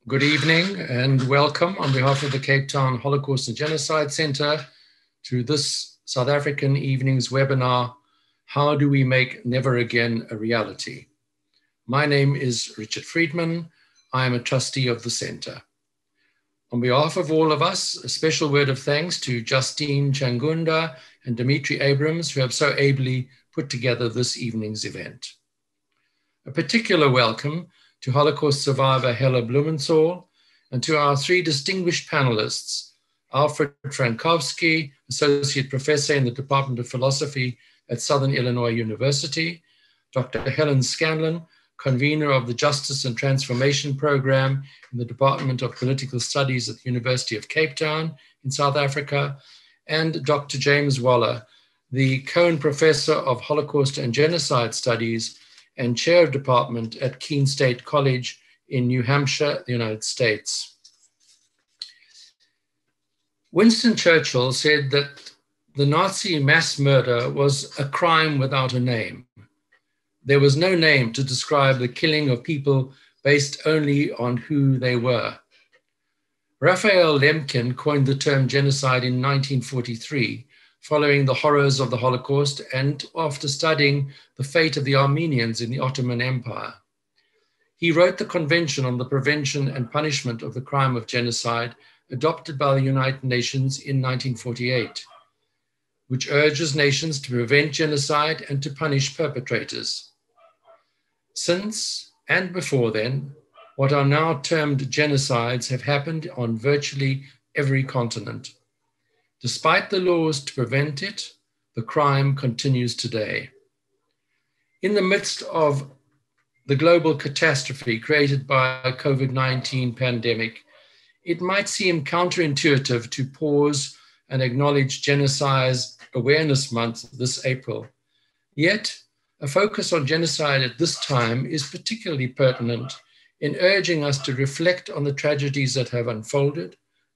Good evening and welcome on behalf of the Cape Town Holocaust and Genocide Centre to this South African evening's webinar, How Do We Make Never Again a Reality? My name is Richard Freedman. I am a trustee of the Centre. On behalf of all of us, a special word of thanks to Justine Changunda and Dimitri Abrams, who have so ably put together this evening's event. A particular welcome to Holocaust survivor Helen Blumenthal, and to our three distinguished panelists, Alfred Frankowski, Associate Professor in the Department of Philosophy at Southern Illinois University, Dr. Helen Scanlon, convener of the Justice and Transformation Program in the Department of Political Studies at the University of Cape Town in South Africa, and Dr. James Waller, the Cohen Professor of Holocaust and Genocide Studies and Chair of Department at Keene State College in New Hampshire, the United States. Winston Churchill said that the Nazi mass murder was a crime without a name. There was no name to describe the killing of people based only on who they were. Raphael Lemkin coined the term genocide in 1943, following the horrors of the Holocaust and after studying the fate of the Armenians in the Ottoman Empire. He wrote the Convention on the Prevention and Punishment of the Crime of Genocide, adopted by the United Nations in 1948, which urges nations to prevent genocide and to punish perpetrators. Since and before then, what are now termed genocides have happened on virtually every continent. Despite the laws to prevent it, the crime continues today. In the midst of the global catastrophe created by a COVID-19 pandemic, it might seem counterintuitive to pause and acknowledge Genocide Awareness Month this April. Yet, a focus on genocide at this time is particularly pertinent in urging us to reflect on the tragedies that have unfolded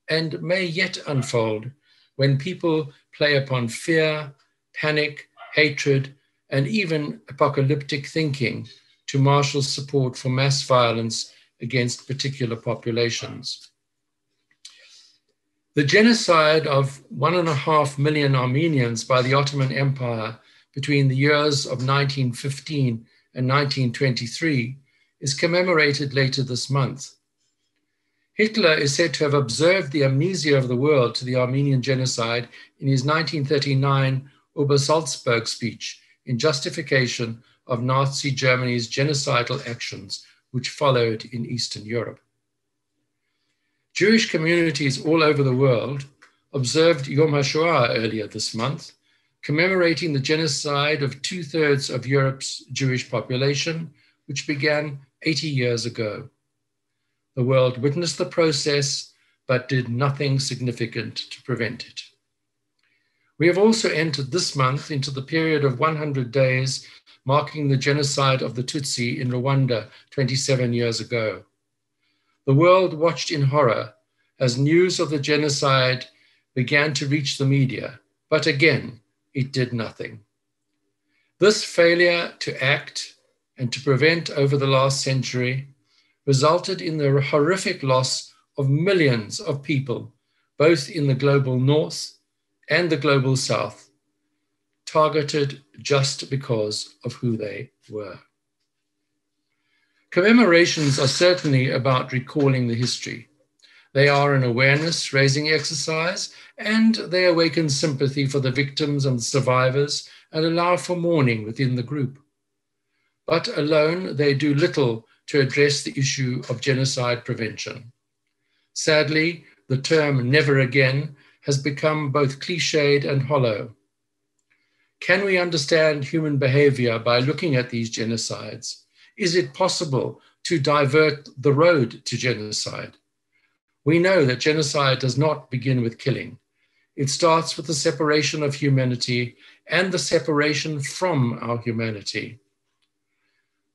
and may yet unfold when people play upon fear, panic, hatred, and even apocalyptic thinking to marshal support for mass violence against particular populations. The genocide of 1.5 million Armenians by the Ottoman Empire between the years of 1915 and 1923 is commemorated later this month. Hitler is said to have observed the amnesia of the world to the Armenian genocide in his 1939 Obersalzberg speech in justification of Nazi Germany's genocidal actions, which followed in Eastern Europe. Jewish communities all over the world observed Yom HaShoah earlier this month, commemorating the genocide of 2/3 of Europe's Jewish population, which began 80 years ago. The world witnessed the process, but did nothing significant to prevent it. We have also entered this month into the period of 100 days marking the genocide of the Tutsi in Rwanda 27 years ago. The world watched in horror as news of the genocide began to reach the media, but again, it did nothing. This failure to act and to prevent over the last century resulted in the horrific loss of millions of people, both in the global north and the global south, targeted just because of who they were. Commemorations are certainly about recalling the history. They are an awareness-raising exercise, and they awaken sympathy for the victims and the survivors and allow for mourning within the group. But alone, they do little to address the issue of genocide prevention. Sadly, the term never again has become both cliched and hollow. Can we understand human behavior by looking at these genocides? Is it possible to divert the road to genocide? We know that genocide does not begin with killing. It starts with the separation of humanity and the separation from our humanity.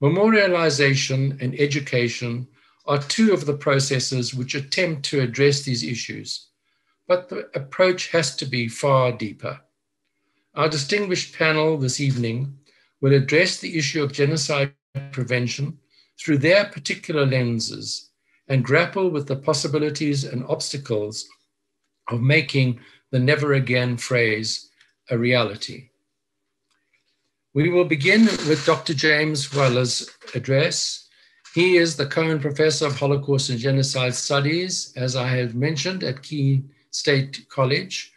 Memorialization and education are two of the processes which attempt to address these issues, but the approach has to be far deeper. Our distinguished panel this evening will address the issue of genocide prevention through their particular lenses and grapple with the possibilities and obstacles of making the never again phrase a reality. We will begin with Dr. James Weller's address. He is the Cohen Professor of Holocaust and Genocide Studies, as I have mentioned, at Keene State College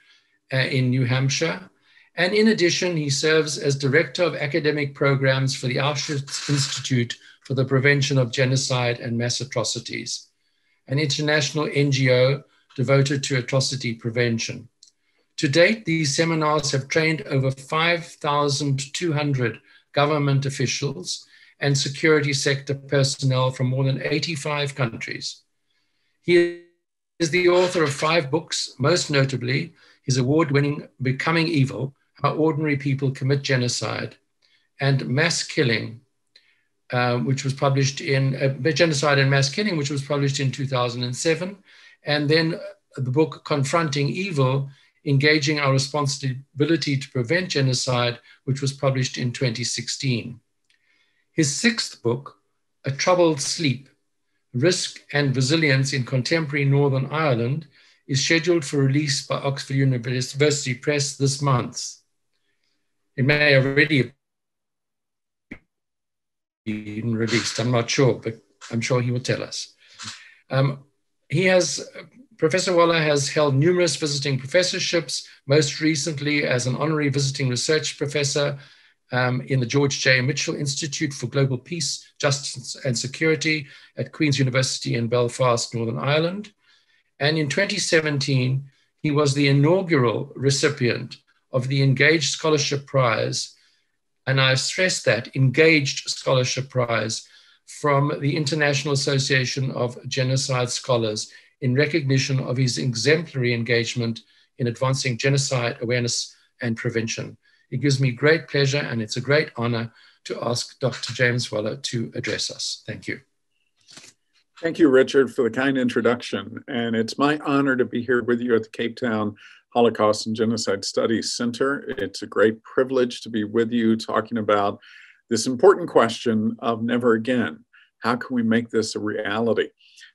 in New Hampshire. And in addition, he serves as Director of Academic Programs for the Auschwitz Institute for the Prevention of Genocide and Mass Atrocities, an international NGO devoted to atrocity prevention. To date, these seminars have trained over 5,200 government officials and security sector personnel from more than 85 countries. He is the author of 5 books, most notably his award-winning Becoming Evil, How Ordinary People Commit Genocide, and Mass Killing, which was published in Genocide and Mass Killing, which was published in 2007, and then the book Confronting Evil, Engaging Our Responsibility to Prevent Genocide, which was published in 2016. His 6th book, A Troubled Sleep, Risk and Resilience in Contemporary Northern Ireland, is scheduled for release by Oxford University Press this month. It may already have been released, I'm not sure, but I'm sure he will tell us. Professor Weller has held numerous visiting professorships, most recently as an honorary visiting research professor in the George J. Mitchell Institute for Global Peace, Justice and Security at Queen's University in Belfast, Northern Ireland. And in 2017, he was the inaugural recipient of the Engaged Scholarship Prize, and I stress that, Engaged Scholarship Prize from the International Association of Genocide Scholars in recognition of his exemplary engagement in advancing genocide awareness and prevention. It gives me great pleasure and it's a great honor to ask Dr. James Weller to address us. Thank you. Thank you, Richard, for the kind introduction. And it's my honor to be here with you at the Cape Town Holocaust and Genocide Studies Center. It's a great privilege to be with you talking about this important question of never again. How can we make this a reality?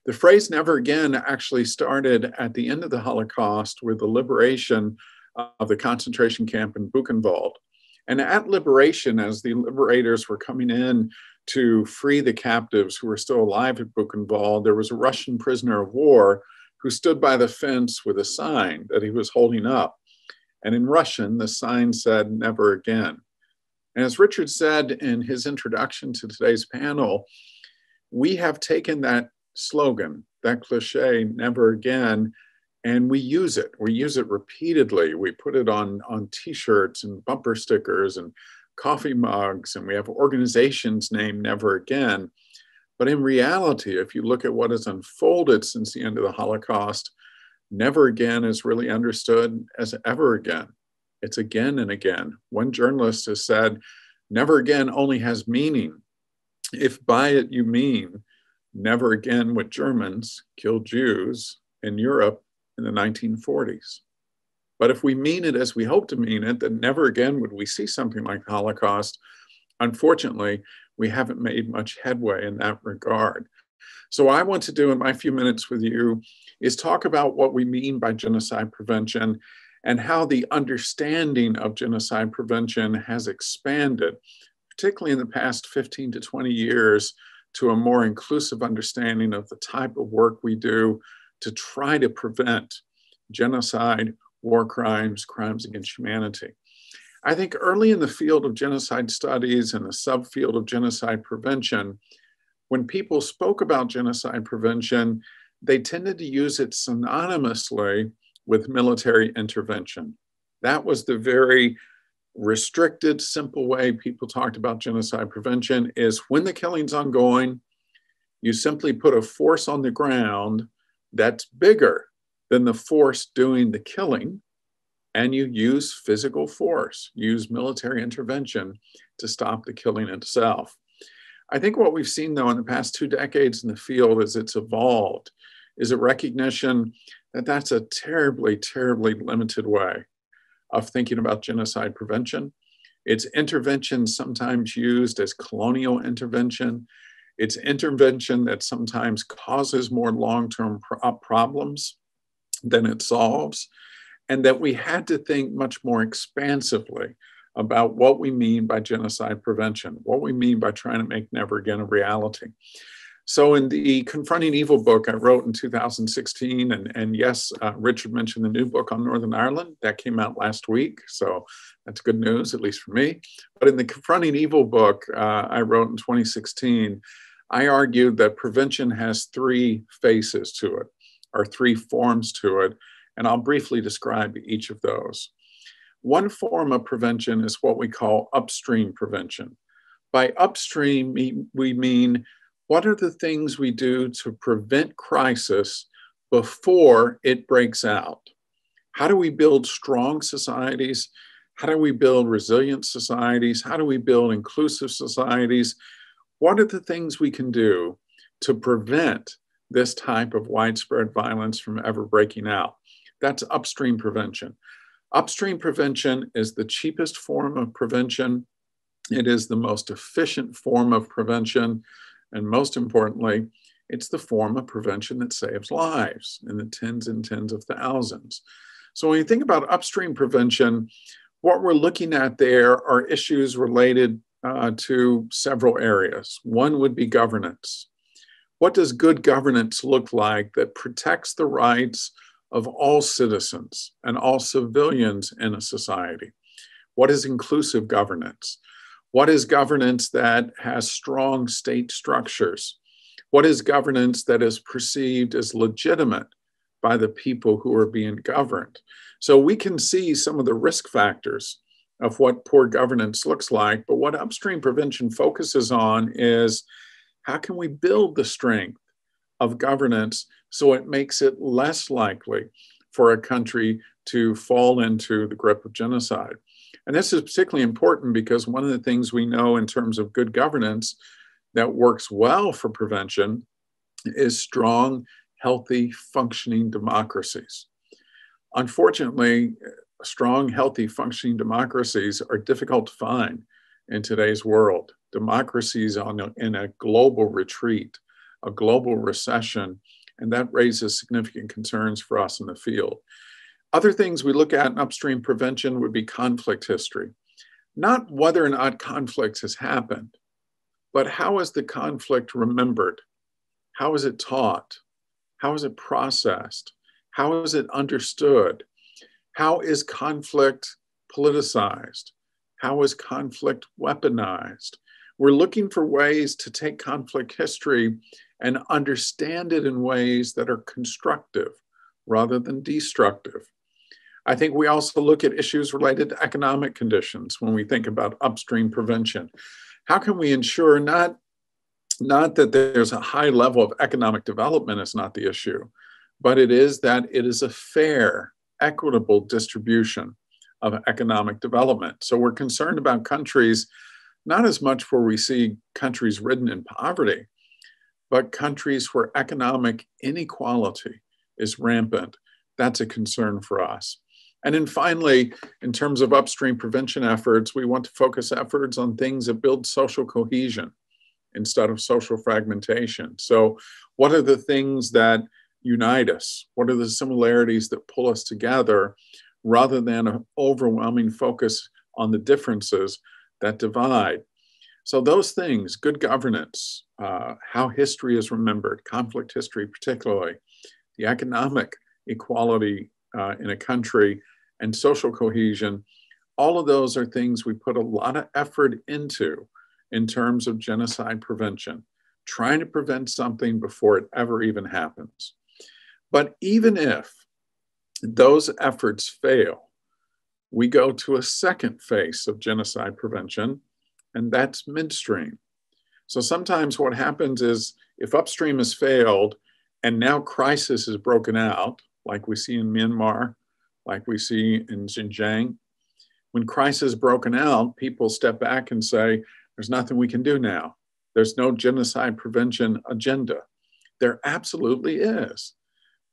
The phrase never again actually started at the end of the Holocaust with the liberation of the concentration camp in Buchenwald. And at liberation, as the liberators were coming in to free the captives who were still alive at Buchenwald, there was a Russian prisoner of war who stood by the fence with a sign that he was holding up. And in Russian, the sign said, "Never again." And as Richard said in his introduction to today's panel, we have taken that slogan, that cliche, "never again," and we use it. We use it repeatedly. We put it on t-shirts and bumper stickers and coffee mugs, and we have organizations named Never Again. But in reality, if you look at what has unfolded since the end of the Holocaust, never again is really understood as ever again. It's again and again. One journalist has said, never again only has meaning if by it you mean never again would Germans kill Jews in Europe in the 1940s. But if we mean it as we hope to mean it, then never again would we see something like the Holocaust. Unfortunately, we haven't made much headway in that regard. So what I want to do in my few minutes with you is talk about what we mean by genocide prevention and how the understanding of genocide prevention has expanded, particularly in the past 15 to 20 years, to a more inclusive understanding of the type of work we do to try to prevent genocide, war crimes, crimes against humanity. I think early in the field of genocide studies and the subfield of genocide prevention, when people spoke about genocide prevention, they tended to use it synonymously with military intervention. That was the very restricted, simple way people talked about genocide prevention, is when the killing's ongoing, you simply put a force on the ground that's bigger than the force doing the killing, and you use physical force, use military intervention to stop the killing itself. I think what we've seen, though, in the past 2 decades in the field as it's evolved is a recognition that that's a terribly, terribly limited way of thinking about genocide prevention. It's intervention sometimes used as colonial intervention. It's intervention that sometimes causes more long-term problems than it solves, and that we had to think much more expansively about what we mean by genocide prevention, what we mean by trying to make never again a reality. So in the Confronting Evil book I wrote in 2016, and yes, Richard mentioned the new book on Northern Ireland, that came out last week, so that's good news, at least for me. But in the Confronting Evil book I wrote in 2016, I argued that prevention has three faces to it, or three forms to it, and I'll briefly describe each of those. One form of prevention is what we call upstream prevention. By upstream, we mean, what are the things we do to prevent crisis before it breaks out? How do we build strong societies? How do we build resilient societies? How do we build inclusive societies? What are the things we can do to prevent this type of widespread violence from ever breaking out? That's upstream prevention. Upstream prevention is the cheapest form of prevention. It is the most efficient form of prevention. And most importantly, it's the form of prevention that saves lives in the tens and tens of thousands. So when you think about upstream prevention, what we're looking at there are issues related to several areas. One would be governance. What does good governance look like that protects the rights of all citizens and all civilians in a society? What is inclusive governance? What is governance that has strong state structures? What is governance that is perceived as legitimate by the people who are being governed? So we can see some of the risk factors of what poor governance looks like, but what upstream prevention focuses on is, how can we build the strength of governance so it makes it less likely for a country to fall into the grip of genocide? And this is particularly important because one of the things we know in terms of good governance that works well for prevention is strong, healthy, functioning democracies. Unfortunately, strong, healthy, functioning democracies are difficult to find in today's world. Democracies in a global retreat, a global recession, and that raises significant concerns for us in the field. Other things we look at in upstream prevention would be conflict history. Not whether or not conflict has happened, but how is the conflict remembered? How is it taught? How is it processed? How is it understood? How is conflict politicized? How is conflict weaponized? We're looking for ways to take conflict history and understand it in ways that are constructive rather than destructive. I think we also look at issues related to economic conditions when we think about upstream prevention. How can we ensure not that there's a high level of economic development is not the issue, but it is that it is a fair, equitable distribution of economic development. So we're concerned about countries, not as much where we see countries ridden in poverty, but countries where economic inequality is rampant. That's a concern for us. And then finally, in terms of upstream prevention efforts, we want to focus efforts on things that build social cohesion instead of social fragmentation. So what are the things that unite us? What are the similarities that pull us together rather than an overwhelming focus on the differences that divide? So those things, good governance, how history is remembered, conflict history particularly, the economic equality in a country, and social cohesion, all of those are things we put a lot of effort into in terms of genocide prevention, trying to prevent something before it ever even happens. But even if those efforts fail, we go to a second phase of genocide prevention, and that's midstream. So sometimes what happens is if upstream has failed and now crisis is broken out, like we see in Myanmar, like we see in Xinjiang, when crisis is broken out, people step back and say, there's nothing we can do now. There's no genocide prevention agenda. There absolutely is.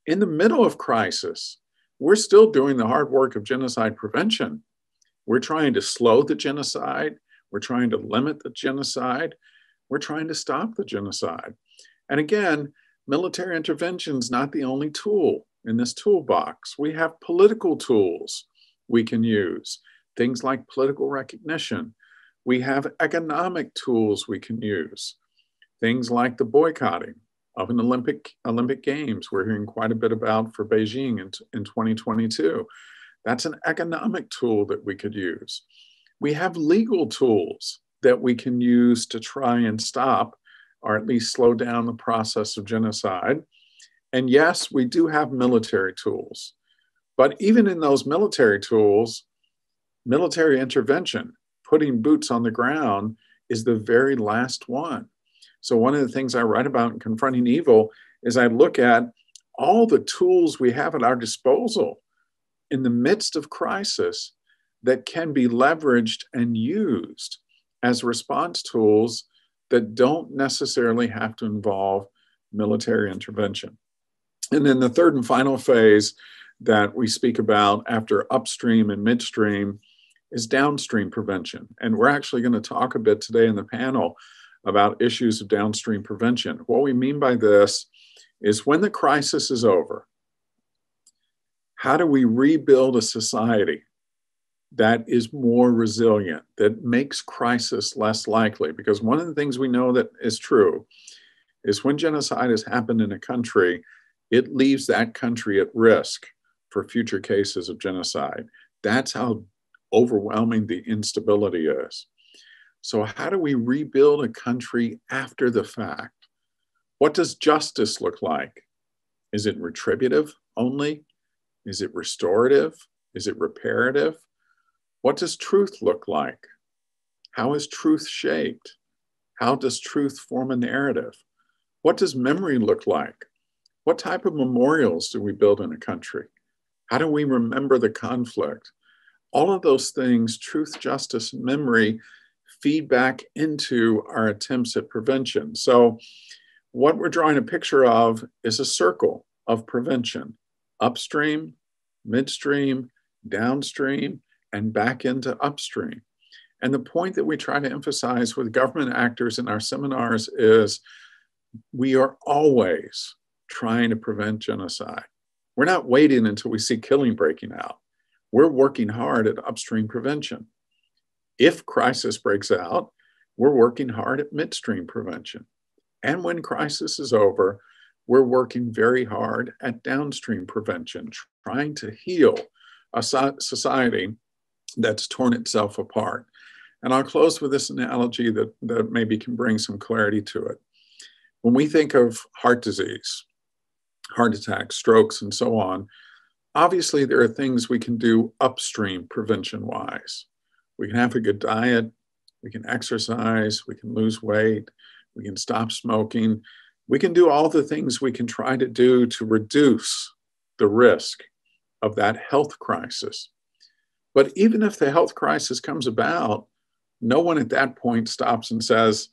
In the middle of crisis, we're still doing the hard work of genocide prevention. We're trying to slow the genocide. We're trying to limit the genocide. We're trying to stop the genocide. And again, military intervention is not the only tool in this toolbox. We have political tools we can use, things like political recognition. We have economic tools we can use, things like the boycotting of an Olympic Games we're hearing quite a bit about for Beijing in 2022. That's an economic tool that we could use. We have legal tools that we can use to try and stop or at least slow down the process of genocide. And yes, we do have military tools. But even in those military tools, military intervention, putting boots on the ground, is the very last one. So one of the things I write about in Confronting Evil is I look at all the tools we have at our disposal in the midst of crisis that can be leveraged and used as response tools that don't necessarily have to involve military intervention. And then the third and final phase that we speak about after upstream and midstream is downstream prevention. And we're actually going to talk a bit today in the panel about issues of downstream prevention. What we mean by this is when the crisis is over, how do we rebuild a society that is more resilient, that makes crisis less likely? Because one of the things we know that is true is when genocide has happened in a country, it leaves that country at risk for future cases of genocide. That's how overwhelming the instability is. So how do we rebuild a country after the fact? What does justice look like? Is it retributive only? Is it restorative? Is it reparative? What does truth look like? How is truth shaped? How does truth form a narrative? What does memory look like? What type of memorials do we build in a country? How do we remember the conflict? All of those things, truth, justice, and memory, feed back into our attempts at prevention. So what we're drawing a picture of is a circle of prevention: upstream, midstream, downstream, and back into upstream. And the point that we try to emphasize with government actors in our seminars is we are always trying to prevent genocide. We're not waiting until we see killing breaking out. We're working hard at upstream prevention. If crisis breaks out, we're working hard at midstream prevention. And when crisis is over, we're working very hard at downstream prevention, trying to heal a society that's torn itself apart. And I'll close with this analogy that maybe can bring some clarity to it. When we think of heart disease, heart attacks, strokes, and so on, obviously there are things we can do upstream prevention-wise. We can have a good diet, we can exercise, we can lose weight, we can stop smoking. We can do all the things we can try to do to reduce the risk of that health crisis. But even if the health crisis comes about, no one at that point stops and says,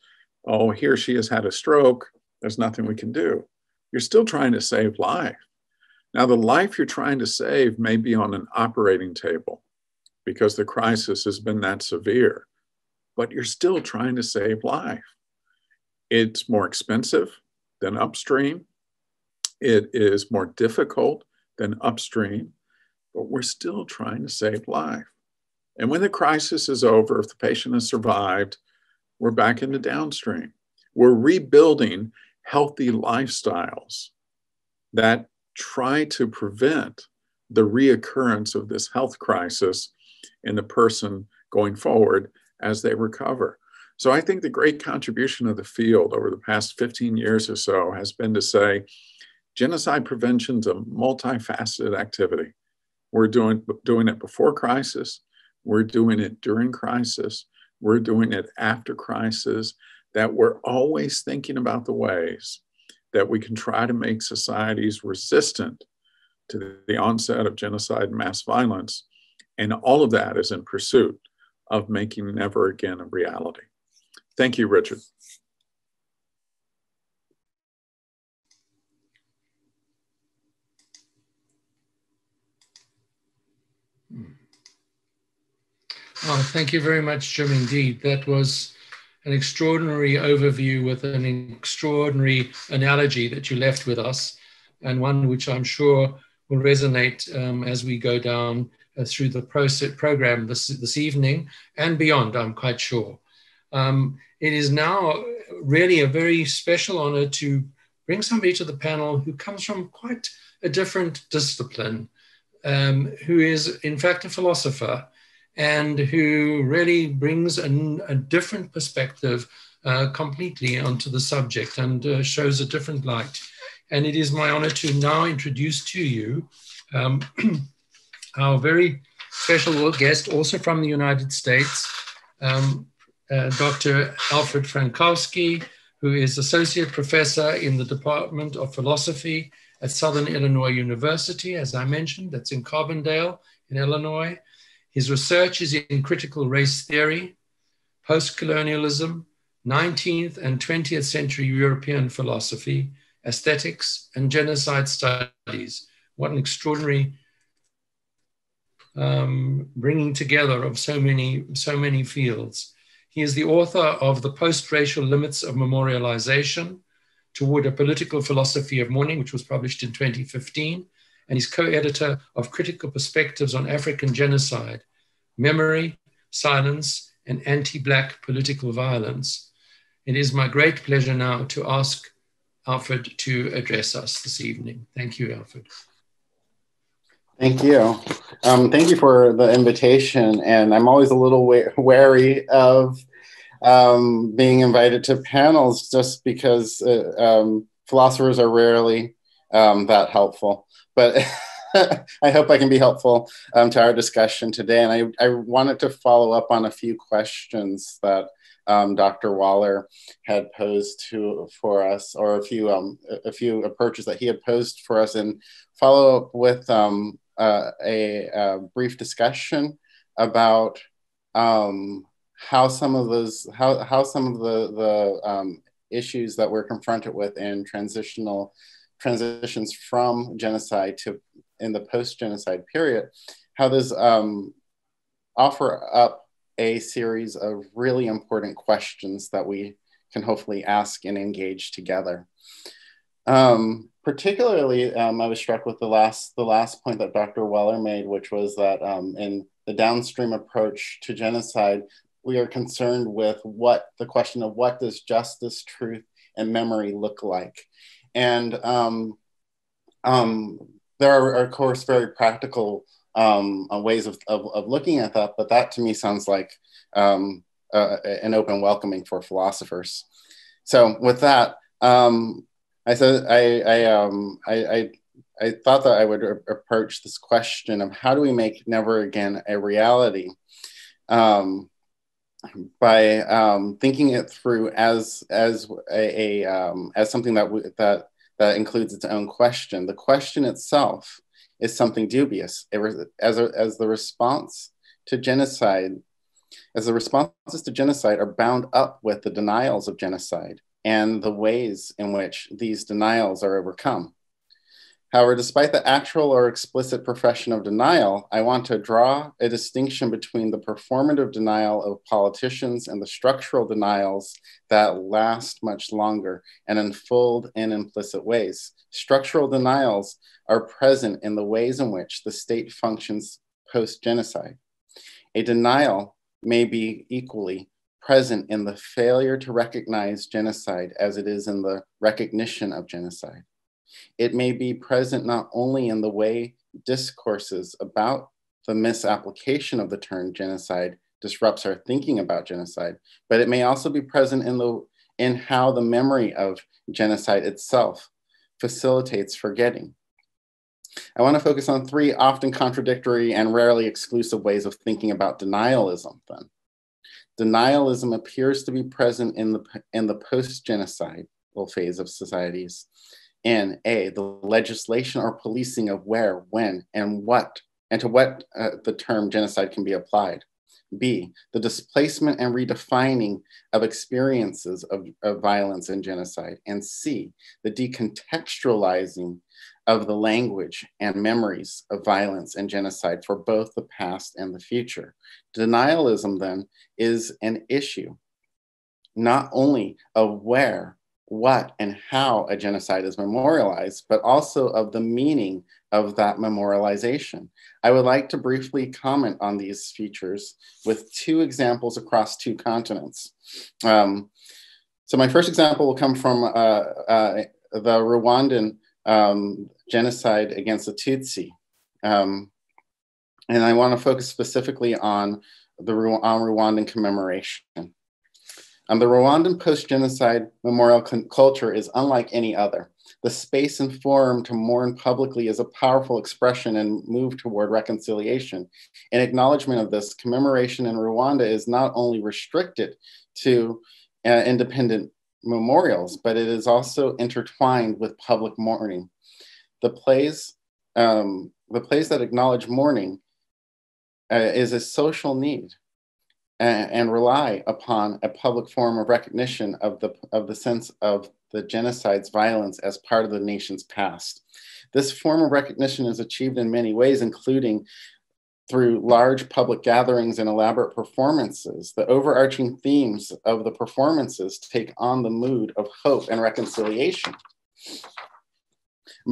oh, he or she has had a stroke, there's nothing we can do. You're still trying to save life. Now, the life you're trying to save may be on an operating table because the crisis has been that severe, but you're still trying to save life. It's more expensive than upstream. It is more difficult than upstream, but we're still trying to save life. And when the crisis is over, if the patient has survived, we're back into downstream. We're rebuilding healthy lifestyles that try to prevent the reoccurrence of this health crisis in the person going forward as they recover. So I think the great contribution of the field over the past 15 years or so has been to say, genocide prevention is a multifaceted activity. We're doing it before crisis, we're doing it during crisis, we're doing it after crisis, that we're always thinking about the ways that we can try to make societies resistant to the onset of genocide and mass violence. And all of that is in pursuit of making never again a reality. Thank you, Richard. Oh, thank you very much, Jim, indeed. That was an extraordinary overview with an extraordinary analogy that you left with us, and one which I'm sure will resonate as we go down through the program this evening and beyond, I'm quite sure. It is now really a very special honor to bring somebody to the panel who comes from quite a different discipline, who is in fact a philosopher, and who really brings a different perspective completely onto the subject and shows a different light. And it is my honor to now introduce to you our very special guest, also from the United States, Dr. Alfred Frankowski, who is Associate Professor in the Department of Philosophy at Southern Illinois University, as I mentioned, that's in Carbondale in Illinois. His research is in critical race theory, post-colonialism, 19th and 20th century European philosophy, aesthetics, and genocide studies. What an extraordinary bringing together of so many fields. He is the author of The Post-Racial Limits of Memorialization Toward a Political Philosophy of Mourning, which was published in 2015, and he's co-editor of Critical Perspectives on African Genocide, Memory, Silence, and Anti-Black Political Violence. It is my great pleasure now to ask Alfred to address us this evening. Thank you, Alfred. Thank you. Thank you for the invitation. And I'm always a little wary of being invited to panels just because philosophers are rarely that helpful. But I hope I can be helpful to our discussion today. And I wanted to follow up on a few questions that Dr. Waller had posed for us, or a few approaches that he had posed for us, and follow up with a brief discussion about how some of the issues that we're confronted with in transitions from genocide to in the post-genocide period, how those offer up a series of really important questions that we can hopefully ask and engage together. Particularly, I was struck with the last point that Dr. Weller made, which was that in the downstream approach to genocide, we are concerned with the question of what does justice, truth, and memory look like? And there are, of course, very practical ways of looking at that, but that to me sounds like an open welcoming for philosophers. So with that, I thought that I would approach this question of how do we make never again a reality by thinking it through as something that includes its own question. The question itself is something dubious. As the responses to genocide are bound up with the denials of genocide and the ways in which these denials are overcome. However, despite the actual or explicit profession of denial, I want to draw a distinction between the performative denial of politicians and the structural denials that last much longer and unfold in implicit ways. Structural denials are present in the ways in which the state functions post-genocide. A denial may be equally present in the failure to recognize genocide as it is in the recognition of genocide. It may be present not only in the way discourses about the misapplication of the term genocide disrupts our thinking about genocide, but it may also be present in how the memory of genocide itself facilitates forgetting. I want to focus on three often contradictory and rarely exclusive ways of thinking about denialism then. Denialism appears to be present in the post-genocidal phase of societies in A, the legislation or policing of where, when, and to what the term genocide can be applied. B, the displacement and redefining of experiences of violence and genocide. And C, the decontextualizing of the language and memories of violence and genocide for both the past and the future. Denialism then is an issue not only of where, what, and how a genocide is memorialized, but also of the meaning of that memorialization. I would like to briefly comment on these features with two examples across two continents. So my first example will come from the Rwandan genocide against the Tutsi. And I want to focus specifically on Rwandan commemoration. The Rwandan post-genocide memorial culture is unlike any other. The space and forum to mourn publicly is a powerful expression and move toward reconciliation. In acknowledgement of this, commemoration in Rwanda is not only restricted to independent memorials, but it is also intertwined with public mourning. The plays that acknowledge mourning is a social need and rely upon a public form of recognition of the sense of the genocide's violence as part of the nation's past. This form of recognition is achieved in many ways, including through large public gatherings and elaborate performances. The overarching themes of the performances take on the mood of hope and reconciliation.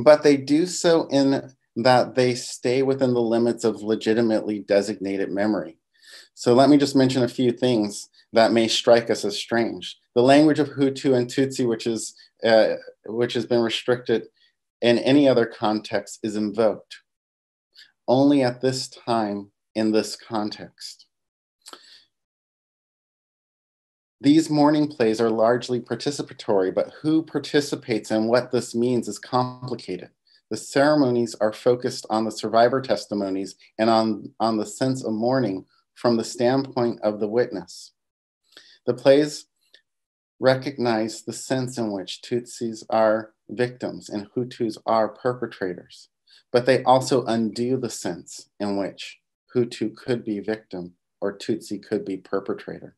But they do so in that they stay within the limits of legitimately designated memory. So let me just mention a few things that may strike us as strange. The language of Hutu and Tutsi, which has been restricted in any other context, is invoked only at this time in this context. These mourning plays are largely participatory, but who participates and what this means is complicated. The ceremonies are focused on the survivor testimonies and on the sense of mourning from the standpoint of the witness. The plays recognize the sense in which Tutsis are victims and Hutus are perpetrators, but they also undo the sense in which Hutu could be victim or Tutsi could be perpetrator.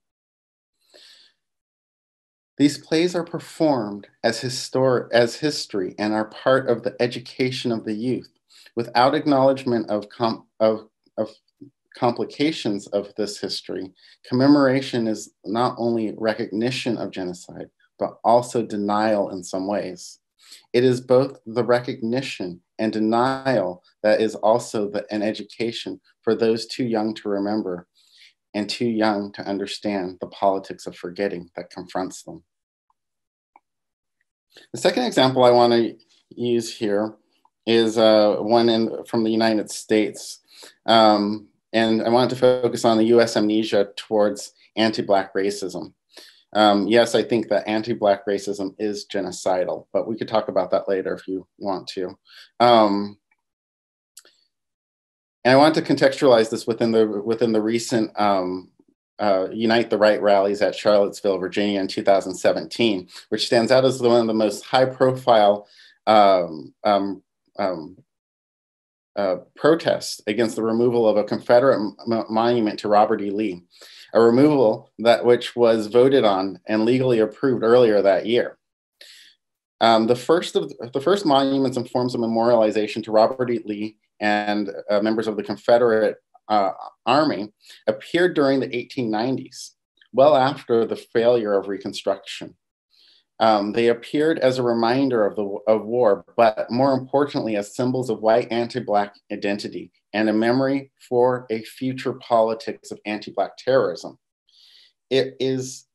These plays are performed as history and are part of the education of the youth. Without acknowledgement of complications of this history, commemoration is not only recognition of genocide, but also denial in some ways. It is both the recognition and denial that is also an education for those too young to remember and too young to understand the politics of forgetting that confronts them. The second example I want to use here is one from the United States. And I wanted to focus on the US amnesia towards anti-Black racism. Yes, I think that anti-Black racism is genocidal, but we could talk about that later if you want to. And I want to contextualize this within the recent Unite the Right rallies at Charlottesville, Virginia in 2017, which stands out as one of the most high-profile protests against the removal of a Confederate monument to Robert E. Lee, a removal which was voted on and legally approved earlier that year. The first monuments and forms of memorialization to Robert E. Lee and members of the Confederate Army appeared during the 1890s, well after the failure of Reconstruction. They appeared as a reminder of war, but more importantly, as symbols of white anti-Black identity and a memory for a future politics of anti-Black terrorism. It is,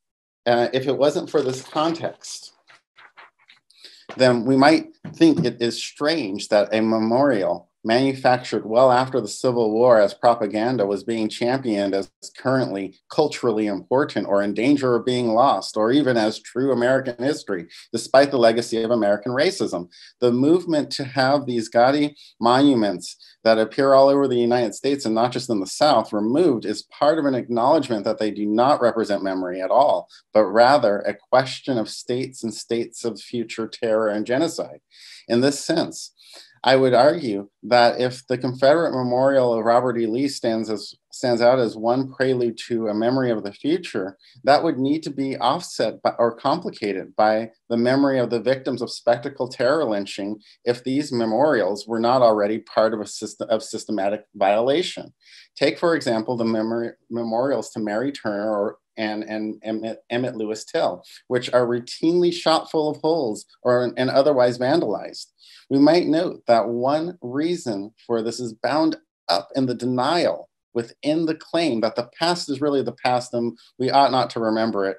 if it wasn't for this context, then we might think it is strange that a memorial manufactured well after the Civil War as propaganda was being championed as currently culturally important or in danger of being lost, or even as true American history, despite the legacy of American racism. The movement to have these gaudy monuments that appear all over the United States and not just in the South removed is part of an acknowledgement that they do not represent memory at all, but rather a question of states and states of future terror and genocide. In this sense, I would argue that if the Confederate memorial of Robert E. Lee stands out as one prelude to a memory of the future, that would need to be offset or complicated by the memory of the victims of spectacle terror lynching if these memorials were not already part of a systematic violation. Take, for example, the memorials to Mary Turner and Emmett Lewis Till, which are routinely shot full of holes and otherwise vandalized. We might note that one reason for this is bound up in the denial within the claim that the past is really the past and we ought not to remember it.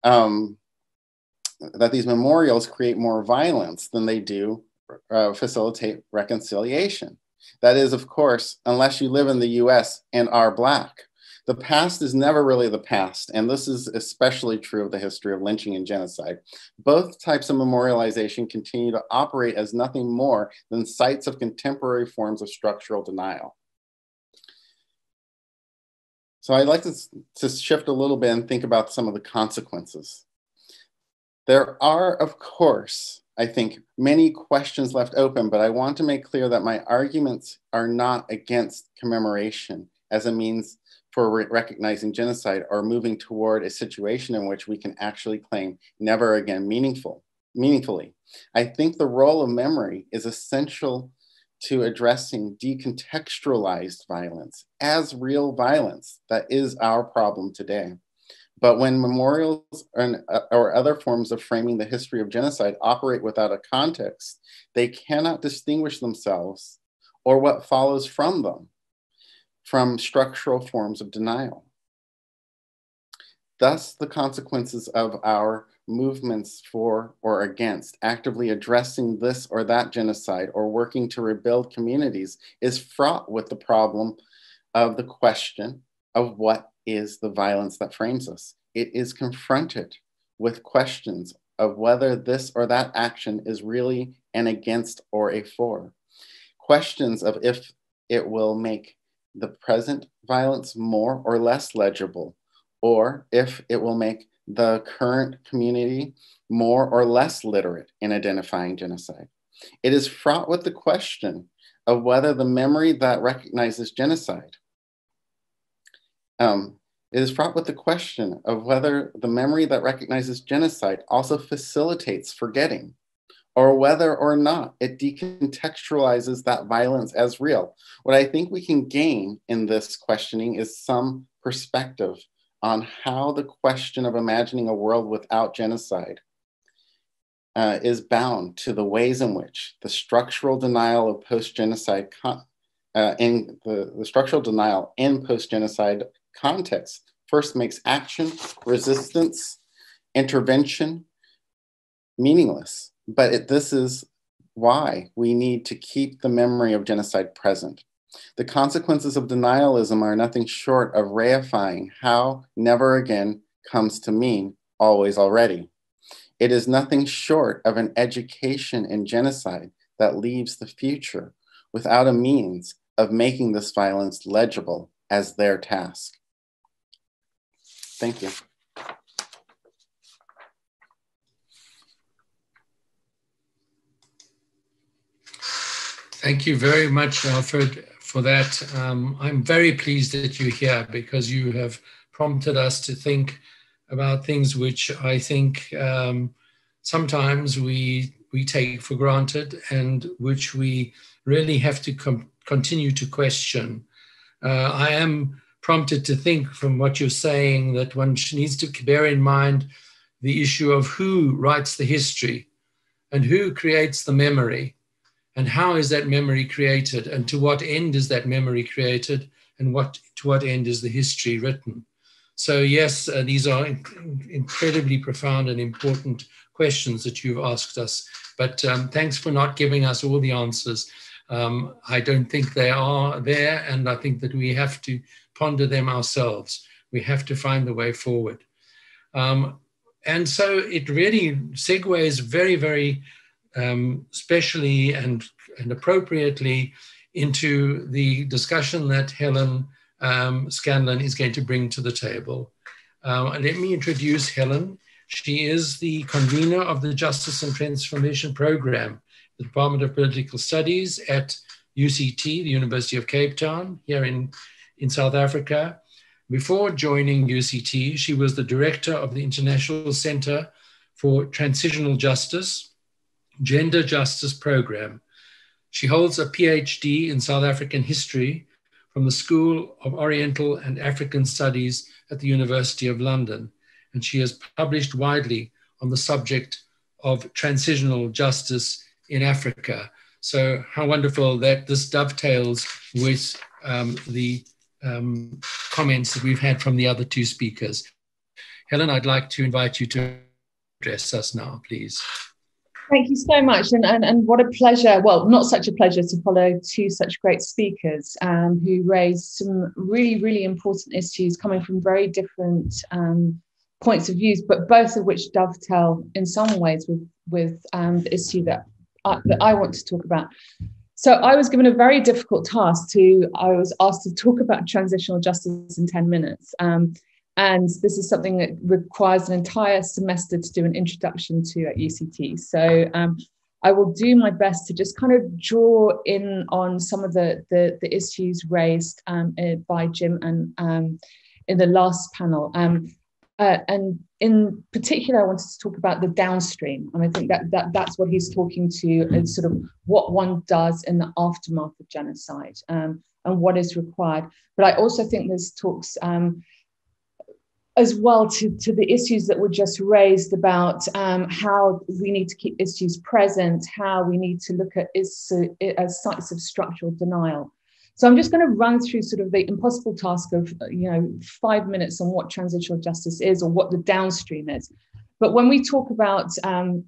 That these memorials create more violence than they do facilitate reconciliation. That is, of course, unless you live in the US and are Black. The past is never really the past, and this is especially true of the history of lynching and genocide. Both types of memorialization continue to operate as nothing more than sites of contemporary forms of structural denial. So I'd like to shift a little bit and think about some of the consequences. There are, of course, I think, many questions left open, but I want to make clear that my arguments are not against commemoration as a means for recognizing genocide or moving toward a situation in which we can actually claim never again meaningfully. I think the role of memory is essential to addressing decontextualized violence as real violence that is our problem today. But when memorials or other forms of framing the history of genocide operate without a context, they cannot distinguish themselves or what follows from them from structural forms of denial. Thus, the consequences of our movements for or against actively addressing this or that genocide or working to rebuild communities is fraught with the problem of the question of what is the violence that frames us. It is confronted with questions of whether this or that action is really an against or a for. Questions of if it will make the present violence more or less legible, or if it will make the current community more or less literate in identifying genocide. It is fraught with the question of whether the memory that recognizes genocide It is fraught with the question of whether the memory that recognizes genocide also facilitates forgetting, or whether or not it decontextualizes that violence as real. What I think we can gain in this questioning is some perspective on how the question of imagining a world without genocide is bound to the ways in which the structural denial of post-genocide the structural denial in post-genocide context first makes action, resistance, intervention meaningless. But this is why we need to keep the memory of genocide present. The consequences of denialism are nothing short of reifying how never again comes to mean always already. It is nothing short of an education in genocide that leaves the future without a means of making this violence legible as their task. Thank you. Thank you very much, Alfred, for that. I'm very pleased that you're here because you have prompted us to think about things which I think sometimes we take for granted and which we really have to continue to question. I am prompted to think from what you're saying that one needs to bear in mind the issue of who writes the history and who creates the memory. And how is that memory created? And to what end is that memory created? And to what end is the history written? So yes, these are incredibly profound and important questions that you've asked us. But thanks for not giving us all the answers. I don't think they are there, and I think that we have to ponder them ourselves. We have to find the way forward. And so it really segues very, very specially and appropriately into the discussion that Helen Scanlon is going to bring to the table. Let me introduce Helen. She is the convener of the Justice and Transformation Program, the Department of Political Studies at UCT, the University of Cape Town, here in South Africa. Before joining UCT, she was the director of the International Center for Transitional Justice, Gender Justice Program. She holds a PhD in South African history from the School of Oriental and African Studies at the University of London, and she has published widely on the subject of transitional justice in Africa. So how wonderful that this dovetails with the comments that we've had from the other two speakers. Helen, I'd like to invite you to address us now, please. Thank you so much, and what a pleasure, well, not such a pleasure to follow two such great speakers who raised some really, really important issues coming from very different points of views, but both of which dovetail in some ways with the issue that I want to talk about. So I was given a very difficult task I was asked to talk about transitional justice in 10 minutes. And this is something that requires an entire semester to do an introduction to at UCT. So I will do my best to just kind of draw in on some of the issues raised by Jim and in the last panel. And in particular, I wanted to talk about the downstream. And I think that's what he's talking to, is sort of what one does in the aftermath of genocide and what is required. But I also think this talks as well to the issues that were just raised about how we need to keep issues present, how we need to look at as sites of structural denial. So I'm just going to run through sort of the impossible task of 5 minutes on what transitional justice is or what the downstream is. But when we talk about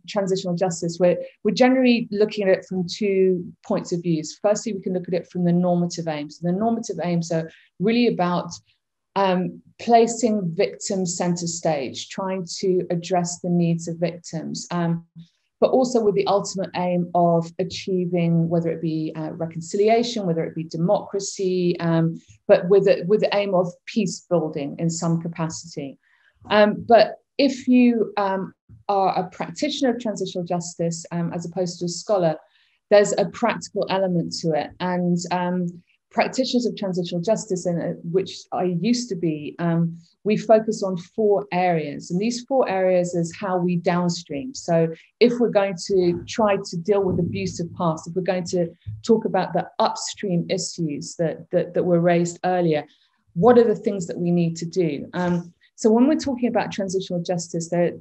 transitional justice, we're generally looking at it from 2 points of view. Firstly, we can look at it from the normative aims. And the normative aims are really about placing victims center stage, trying to address the needs of victims, but also with the ultimate aim of achieving, whether it be reconciliation, whether it be democracy, but with the aim of peace building in some capacity. But if you are a practitioner of transitional justice, as opposed to a scholar, there's a practical element to it. And practitioners of transitional justice, which I used to be, we focus on 4 areas. And these 4 areas is how we downstream. So if we're going to try to deal with abuse of past, if we're going to talk about the upstream issues that were raised earlier, what are the things that we need to do? So when we're talking about transitional justice, there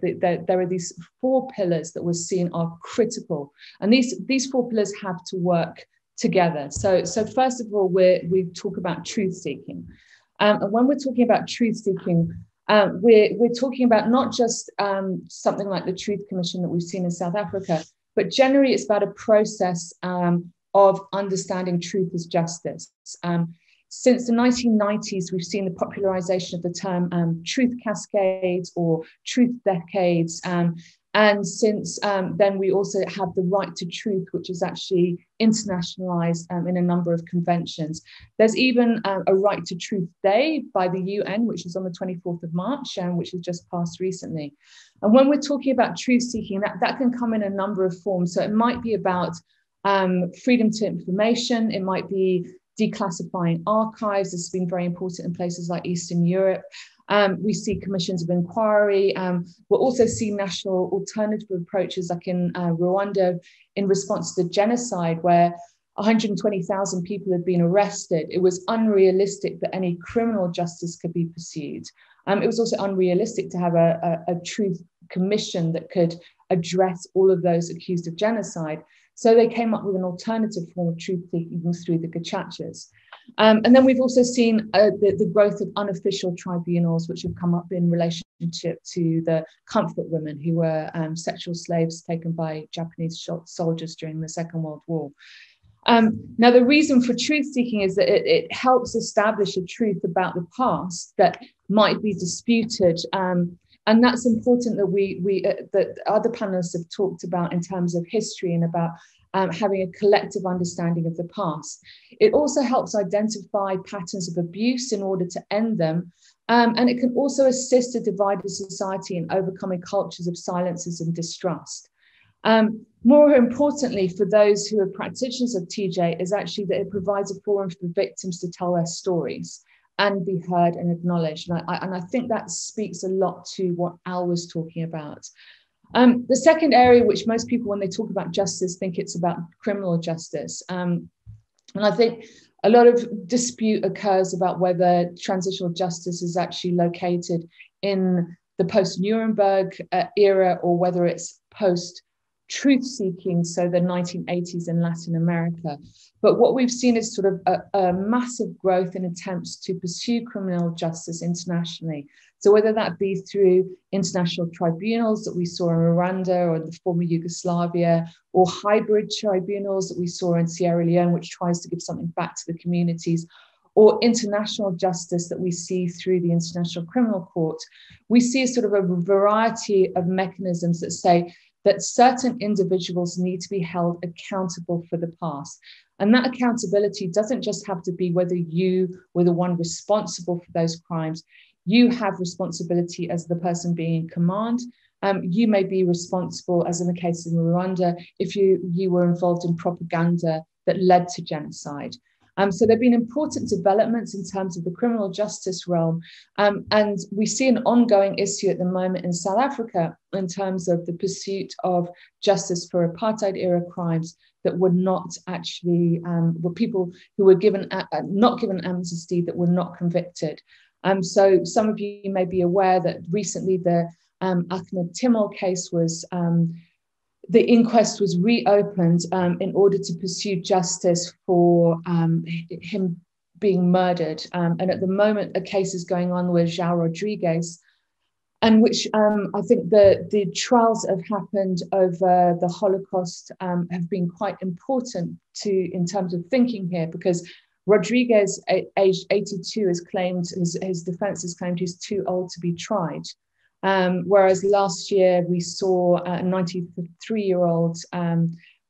are these 4 pillars that we're seeing are critical. And these 4 pillars have to work together. So first of all, we talk about truth seeking. And when we're talking about truth seeking, we're talking about not just something like the Truth Commission that we've seen in South Africa, but generally it's about a process of understanding truth as justice. Since the 1990s, we've seen the popularization of the term truth cascades or truth decades. And since then, we also have the right to truth, which is actually internationalized in a number of conventions. There's even a right to truth day by the UN, which is on the 24th of March, which has just passed recently. And when we're talking about truth seeking, that can come in a number of forms. So it might be about freedom to information. It might be declassifying archives. This has been very important in places like Eastern Europe. We see commissions of inquiry. We'll also see national alternative approaches, like in Rwanda, in response to the genocide, where 120,000 people had been arrested. It was unrealistic that any criminal justice could be pursued. It was also unrealistic to have a truth commission that could address all of those accused of genocide. So they came up with an alternative form of truth seeking through the gachachas. And then we've also seen the growth of unofficial tribunals, which have come up in relationship to the comfort women who were sexual slaves taken by Japanese soldiers during the Second World War. Now, the reason for truth seeking is that it helps establish a truth about the past that might be disputed. And that's important that that other panelists have talked about in terms of history and about having a collective understanding of the past. It also helps identify patterns of abuse in order to end them. And it can also assist a divided society in overcoming cultures of silences and distrust. More importantly, for those who are practitioners of TJ, is actually that it provides a forum for victims to tell their stories and be heard and acknowledged. And I think that speaks a lot to what Al was talking about. The second area, which most people, when they talk about justice, think it's about criminal justice. And I think A lot of dispute occurs about whether transitional justice is actually located in the post-Nuremberg era or whether it's post-truth-seeking, so the 1980s in Latin America. But what we've seen is sort of a massive growth in attempts to pursue criminal justice internationally. So whether that be through international tribunals that we saw in Rwanda or the former Yugoslavia, or hybrid tribunals that we saw in Sierra Leone, which tries to give something back to the communities, or international justice that we see through the International Criminal Court, we see sort of a variety of mechanisms that say that certain individuals need to be held accountable for the past. And that accountability doesn't just have to be whether you were the one responsible for those crimes. You have responsibility as the person being in command. You may be responsible, as in the case in Rwanda, if you were involved in propaganda that led to genocide. So there have been important developments in terms of the criminal justice realm. And we see an ongoing issue at the moment in South Africa in terms of the pursuit of justice for apartheid era crimes that were not actually, were people who were given not given amnesty, that were not convicted. So some of you may be aware that recently the Ahmed Timol case was, the inquest was reopened in order to pursue justice for him being murdered. And at the moment, a case is going on with João Rodrigues, and which I think the trials that have happened over the Holocaust have been quite important in terms of thinking here, because Rodrigues, aged 82, has claimed, his defense has claimed he's too old to be tried. Whereas last year we saw a 93-year-old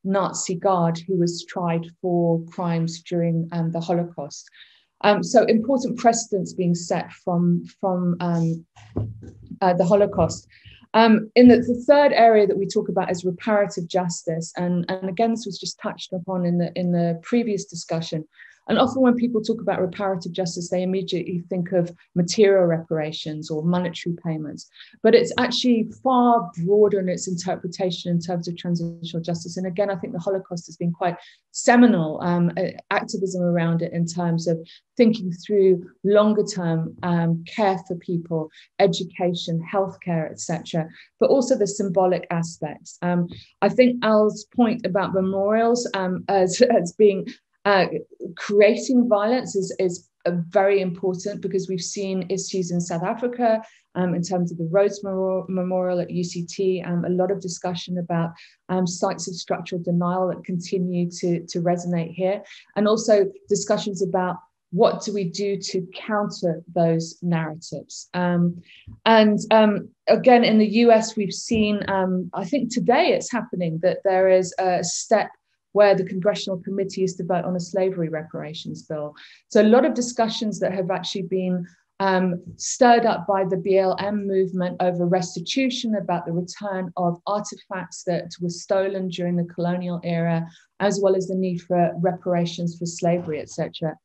Nazi guard who was tried for crimes during the Holocaust. So important precedents being set from the Holocaust. In the third area that we talk about is reparative justice, and again this was just touched upon in the previous discussion. And often when people talk about reparative justice, they immediately think of material reparations or monetary payments. But it's actually far broader in its interpretation in terms of transitional justice. And again, I think the Holocaust has been quite seminal activism around it in terms of thinking through longer term care for people, education, healthcare, etc., but also the symbolic aspects. I think Al's point about memorials as being creating violence is very important, because we've seen issues in South Africa in terms of the Rhodes Memorial at UCT, a lot of discussion about sites of structural denial that continue to resonate here, and also discussions about what do we do to counter those narratives. Again, in the US, we've seen, I think today it's happening, that there is a step where the Congressional Committee is to vote on a slavery reparations bill. So a lot of discussions that have actually been stirred up by the BLM movement over restitution, about the return of artifacts that were stolen during the colonial era, as well as the need for reparations for slavery, etc.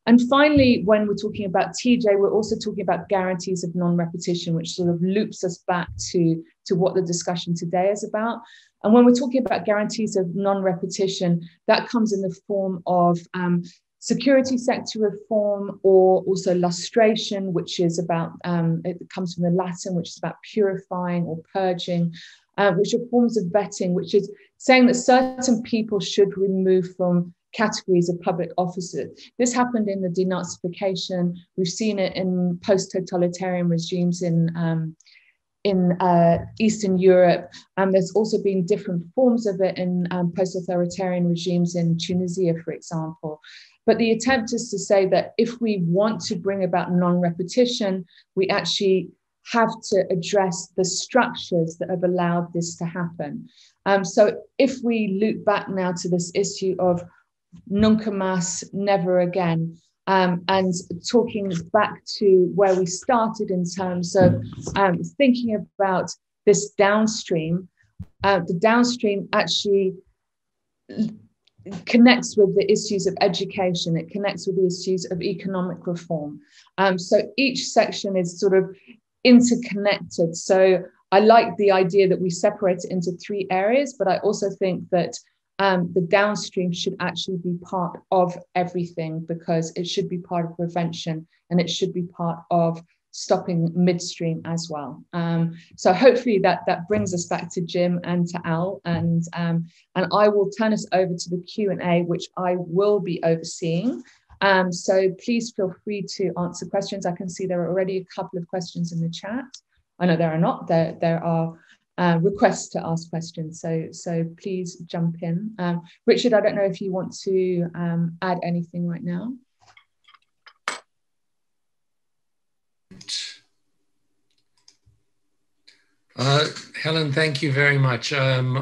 And finally, when we're talking about TJ, we're also talking about guarantees of non-repetition, which sort of loops us back to what the discussion today is about. And when we're talking about guarantees of non-repetition, that comes in the form of security sector reform, or also lustration, which is about, it comes from the Latin, which is about purifying or purging, which are forms of vetting, which is saying that certain people should remove from categories of public offices. This happened in the denazification. We've seen it in post-totalitarian regimes in Eastern Europe. There's also been different forms of it in post-authoritarian regimes in Tunisia, for example. But the attempt is to say that if we want to bring about non-repetition, we actually have to address the structures that have allowed this to happen. So if we loop back now to this issue of nunca más, never again, and talking back to where we started in terms of thinking about this downstream, the downstream actually connects with the issues of education, it connects with the issues of economic reform. So each section is sort of interconnected. So I like the idea that we separate it into three areas, but I also think that the downstream should actually be part of everything, because it should be part of prevention and it should be part of stopping midstream as well. So hopefully that brings us back to Jim and to Al, and I will turn us over to the Q&A, which I will be overseeing. So please feel free to answer questions. I can see there are already a couple of questions in the chat. I know there are not. There are requests to ask questions. So please jump in. Richard, I don't know if you want to add anything right now. Helen, thank you very much. I'm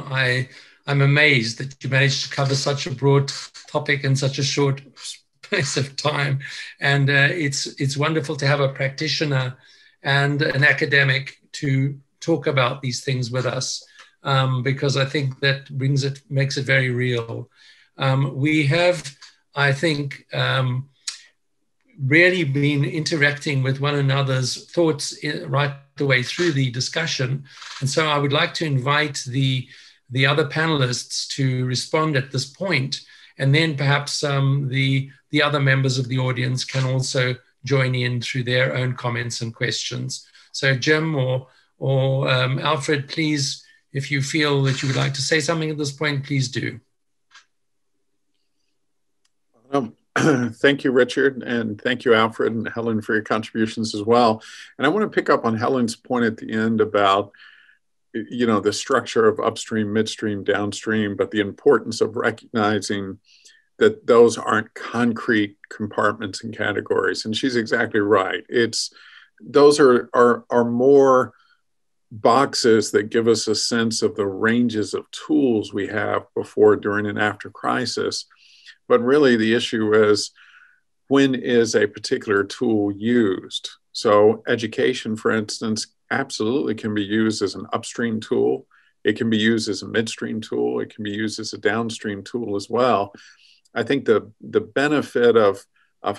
amazed that you managed to cover such a broad topic in such a short space of time. And it's wonderful to have a practitioner and an academic to talk about these things with us, because I think that makes it very real. We have, I think, really been interacting with one another's thoughts right the way through the discussion. And so I would like to invite the other panelists to respond at this point, and then perhaps the other members of the audience can also join in through their own comments and questions. So Jim or Alfred, please, if you feel that you would like to say something at this point, please do. Thank you, Richard, and thank you, Alfred and Helen, for your contributions as well. And I want to pick up on Helen's point at the end about, you know, the structure of upstream, midstream, downstream, but the importance of recognizing that those aren't concrete compartments and categories. And she's exactly right. Those are more boxes that give us a sense of the ranges of tools we have before, during, and after crisis. But really the issue is, when is a particular tool used? So education, for instance, absolutely can be used as an upstream tool. It can be used as a midstream tool. It can be used as a downstream tool as well. I think the benefit of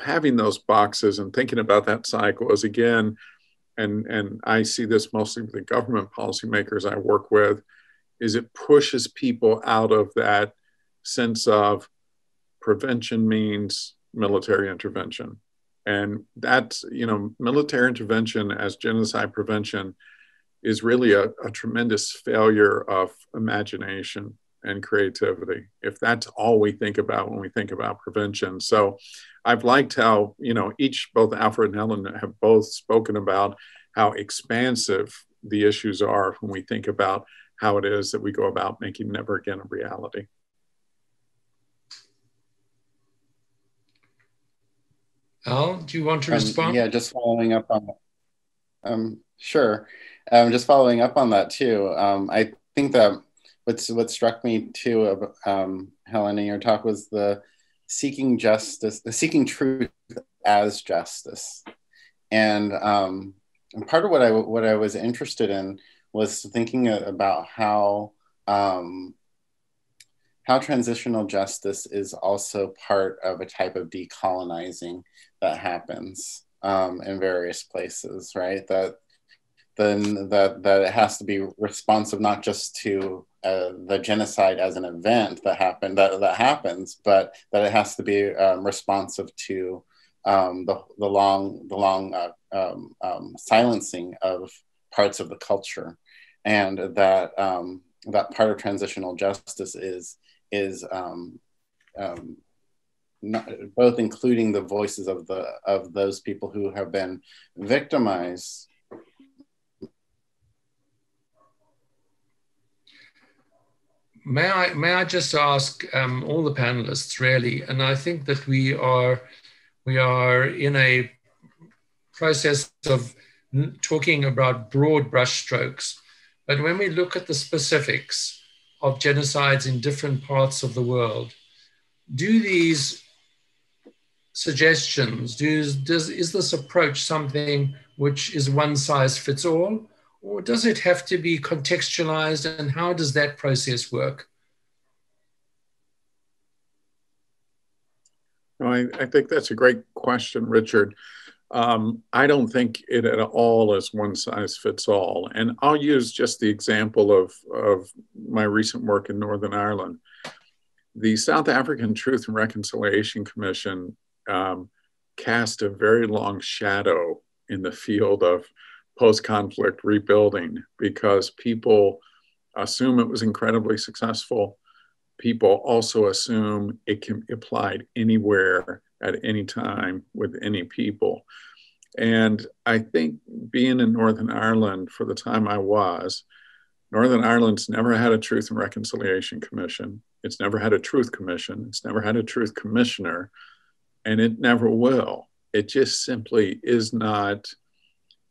having those boxes and thinking about that cycle is, again, and I see this mostly with the government policymakers I work with, is it pushes people out of that sense of prevention means military intervention. And that's, you know, military intervention as genocide prevention is really a tremendous failure of imagination and creativity, if that's all we think about when we think about prevention. So I've liked how, you know, both Alfred and Helen have both spoken about how expansive the issues are when we think about how it is that we go about making never again a reality. Al, do you want to respond? Yeah, just following up on that. Sure. Just following up on that too. I think that what struck me too, Helen, in your talk, was the seeking justice, the seeking truth as justice. And part of what I was interested in was thinking about how transitional justice is also part of a type of decolonizing that happens in various places, right? That it has to be responsive not just to the genocide as an event that happens, but that it has to be responsive to the long silencing of parts of the culture, and that that part of transitional justice is both including the voices of those people who have been victimized. May I just ask all the panelists, really, and I think that we are in a process of talking about broad brushstrokes, but when we look at the specifics of genocides in different parts of the world, do these suggestions, is this approach something which is one size fits all? Or does it have to be contextualized, and how does that process work? I think that's a great question, Richard. I don't think it at all is one size fits all. And I'll use just the example of my recent work in Northern Ireland. The South African Truth and Reconciliation Commission cast a very long shadow in the field of post-conflict rebuilding because people assume it was incredibly successful. People also assume it can be applied anywhere at any time with any people. And I think being in Northern Ireland for the time I was, Northern Ireland's never had a Truth and Reconciliation Commission. It's never had a Truth Commission. It's never had a Truth Commissioner, and it never will. It just simply is not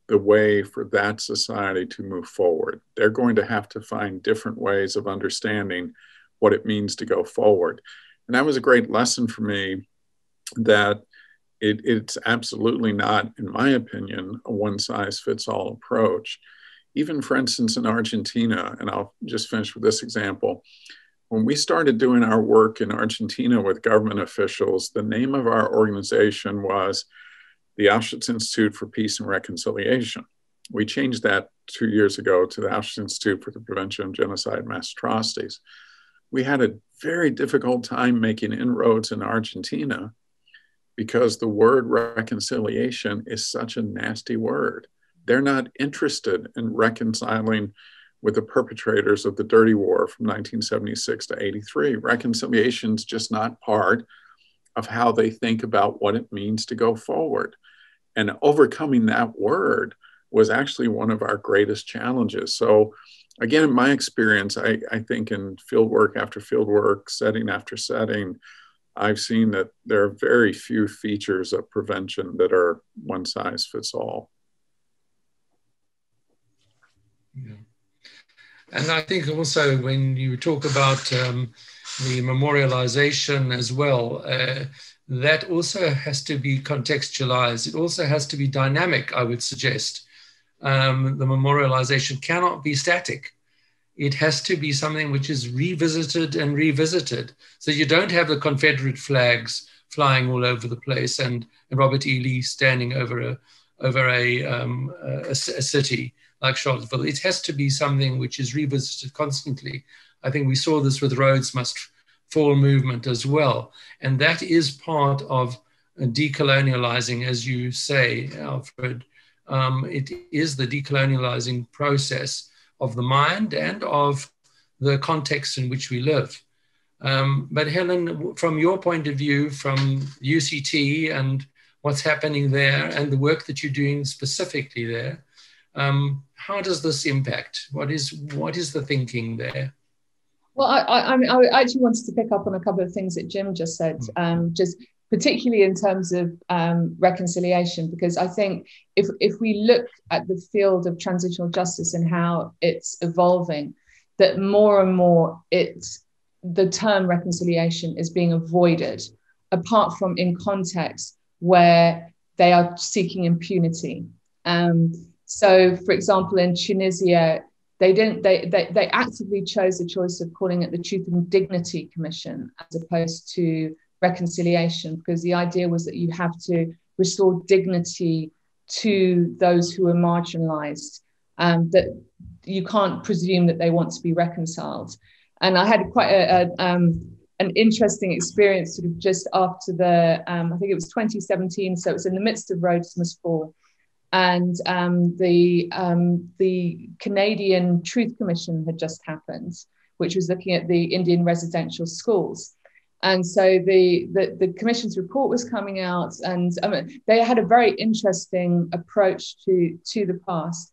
the way for that society to move forward. They're going to have to find different ways of understanding what it means to go forward. And that was a great lesson for me, that it's absolutely not, in my opinion, a one-size-fits-all approach. Even, for instance, in Argentina, and I'll just finish with this example, when we started doing our work in Argentina with government officials, the name of our organization was the Auschwitz Institute for Peace and Reconciliation. We changed that 2 years ago to the Auschwitz Institute for the Prevention of Genocide and Mass Atrocities. We had a very difficult time making inroads in Argentina because the word reconciliation is such a nasty word. They're not interested in reconciling with the perpetrators of the dirty war from 1976 to 83. Reconciliation's just not part of how they think about what it means to go forward. And overcoming that word was actually one of our greatest challenges. So again, in my experience, I think in field work after field work, setting after setting, I've seen that there are very few features of prevention that are one size fits all. Yeah. And I think also when you talk about the memorialization as well, that also has to be contextualized. It also has to be dynamic, I would suggest. The memorialization cannot be static. It has to be something which is revisited and revisited. So you don't have the Confederate flags flying all over the place and Robert E. Lee standing over a city like Charlottesville. It has to be something which is revisited constantly. I think we saw this with Rhodes Must Fall movement as well. And that is part of decolonializing, as you say, Alfred. It is the decolonializing process of the mind and of the context in which we live. But Helen, from your point of view, from UCT and what's happening there and the work that you're doing specifically there, how does this impact? What is the thinking there? Well, I actually wanted to pick up on a couple of things that Jim just said, just particularly in terms of reconciliation, because I think if we look at the field of transitional justice and how it's evolving, that more and more the term reconciliation is being avoided, apart from in contexts where they are seeking impunity. So, for example, in Tunisia, they actively chose the choice of calling it the Truth and Dignity Commission as opposed to reconciliation, because the idea was that you have to restore dignity to those who are marginalized, that you can't presume that they want to be reconciled. And I had quite an interesting experience sort of just after I think it was 2017, so it was in the midst of Rhodes Must Fall. And the Canadian Truth Commission had just happened, which was looking at the Indian residential schools. And so the commission's report was coming out, and they had a very interesting approach to the past.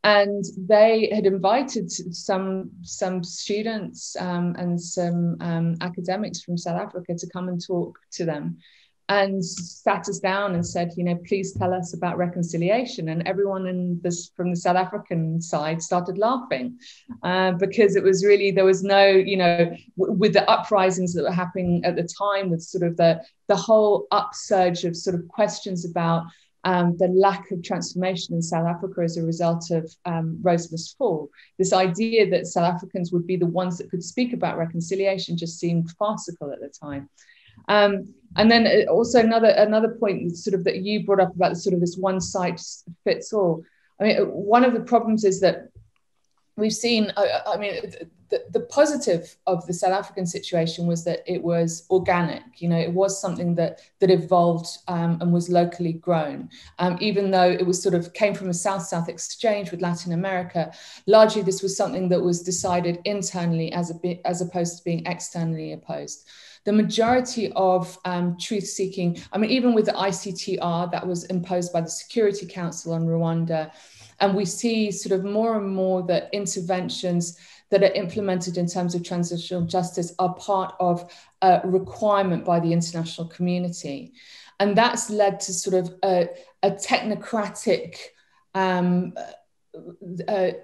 And they had invited some students and some academics from South Africa to come and talk to them, and sat us down and said, please tell us about reconciliation. And everyone from the South African side started laughing because it was really, there was no, with the uprisings that were happening at the time, with sort of the whole upsurge of sort of questions about the lack of transformation in South Africa as a result of Rhodes Must Fall. This idea that South Africans would be the ones that could speak about reconciliation just seemed farcical at the time. And then also another point sort of that you brought up about sort of this one size fits all. I mean, one of the problems is that we've seen, the positive of the South African situation was that it was organic. You know, it was something that evolved and was locally grown. Even though it was sort of came from a South-South exchange with Latin America, largely this was something that was decided internally as opposed to being externally opposed. The majority of truth-seeking, I mean, even with the ICTR that was imposed by the Security Council on Rwanda, and we see sort of more and more that interventions that are implemented in terms of transitional justice are part of a requirement by the international community. And that's led to sort of a technocratic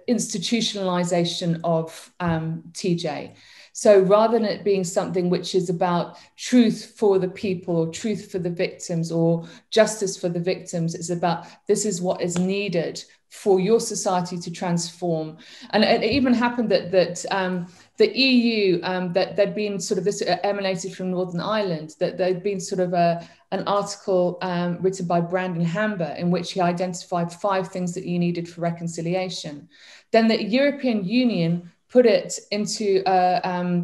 institutionalization of TJ. So rather than it being something which is about truth for the people or truth for the victims or justice for the victims, it's about this is what is needed for your society to transform. And it even happened that the EU, that there'd been sort of this emanated from Northern Ireland, that there'd been sort of an article written by Brandon Hamber in which he identified 5 things that you needed for reconciliation. Then the European Union put it into a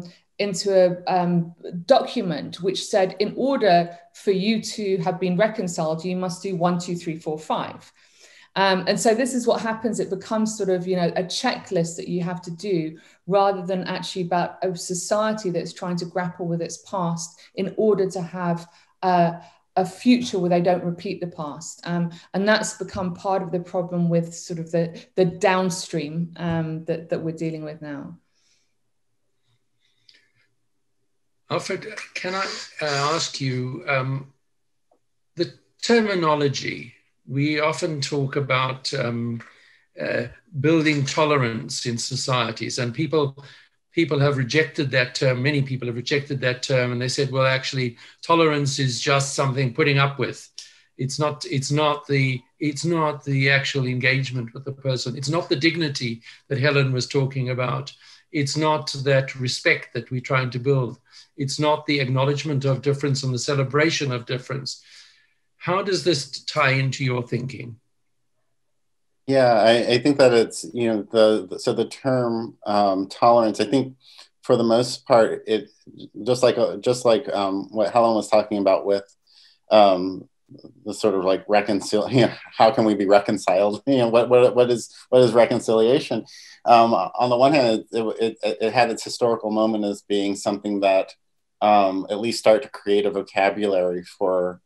document which said, in order for you to have been reconciled, you must do 1, 2, 3, 4, 5. And so this is what happens. It becomes sort of, you know, a checklist that you have to do rather than actually about a society that's trying to grapple with its past in order to have a future where they don't repeat the past. And that's become part of the problem with sort of the downstream that we're dealing with now. Alfred, can I ask you, the terminology, we often talk about building tolerance in societies, and people have rejected that term. Many people have rejected that term, and they said, well, actually, tolerance is just something putting up with. It's not the actual engagement with the person. It's not the dignity that Helen was talking about. It's not that respect that we're trying to build. It's not the acknowledgement of difference and the celebration of difference. How does this tie into your thinking? Yeah, I think that it's, you know, the term tolerance, I think for the most part, it just like what Helen was talking about with the sort of like how can we be reconciled? You know, what is reconciliation? On the one hand, it had its historical moment as being something that at least start to create a vocabulary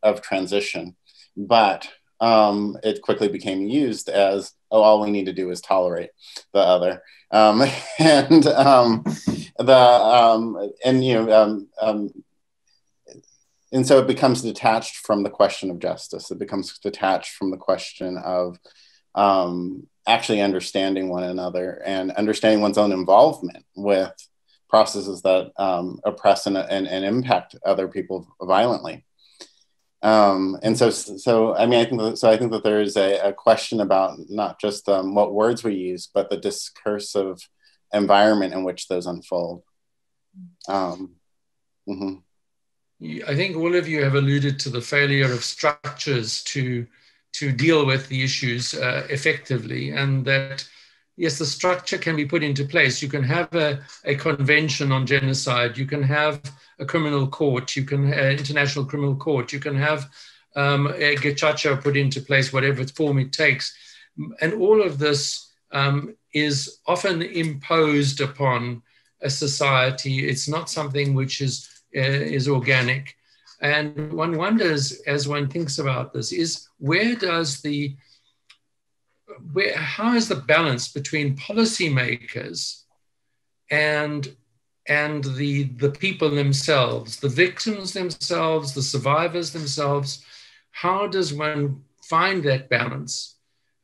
of transition, but it quickly became used as, oh, all we need to do is tolerate the other, and so it becomes detached from the question of justice. It becomes detached from the question of actually understanding one another and understanding one's own involvement with processes that oppress and impact other people violently. And so I mean, I think that there is a question about not just what words we use, but the discursive environment in which those unfold. Mm-hmm. I think all of you have alluded to the failure of structures to deal with the issues effectively, and that yes, the structure can be put into place. You can have a convention on genocide. You can have a criminal court. You can international criminal court. You can have a gacaca put into place, whatever form it takes. And all of this is often imposed upon a society. It's not something which is organic. And one wonders, as one thinks about this, is how is the balance between policymakers and the people themselves, the victims themselves, the survivors themselves? How does one find that balance?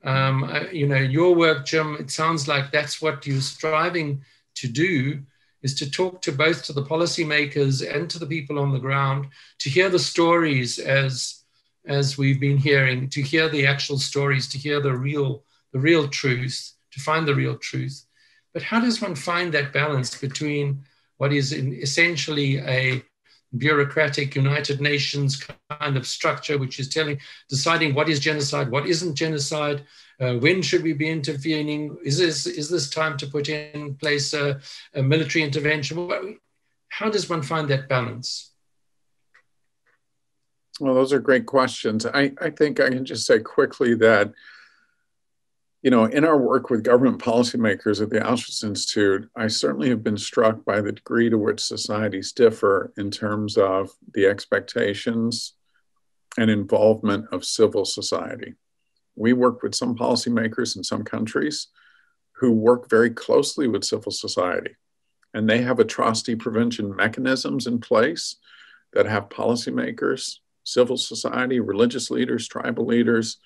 You know, your work, Jim, it sounds like that's what you're striving to do, is to talk to both to the policymakers and to the people on the ground, to hear the stories as we've been hearing, to hear the actual stories, to hear the real truth, to find the real truth. But how does one find that balance between what is essentially a bureaucratic United Nations kind of structure, which is deciding what is genocide, what isn't genocide, When should we be intervening? Is this time to put in place a military intervention? How does one find that balance? Well, those are great questions. I think I can just say quickly that, you know, in our work with government policymakers at the Auschwitz Institute, I certainly have been struck by the degree to which societies differ in terms of the expectations and involvement of civil society. We work with some policymakers in some countries who work very closely with civil society, and they have atrocity prevention mechanisms in place that have policymakers, civil society, religious leaders, tribal leaders,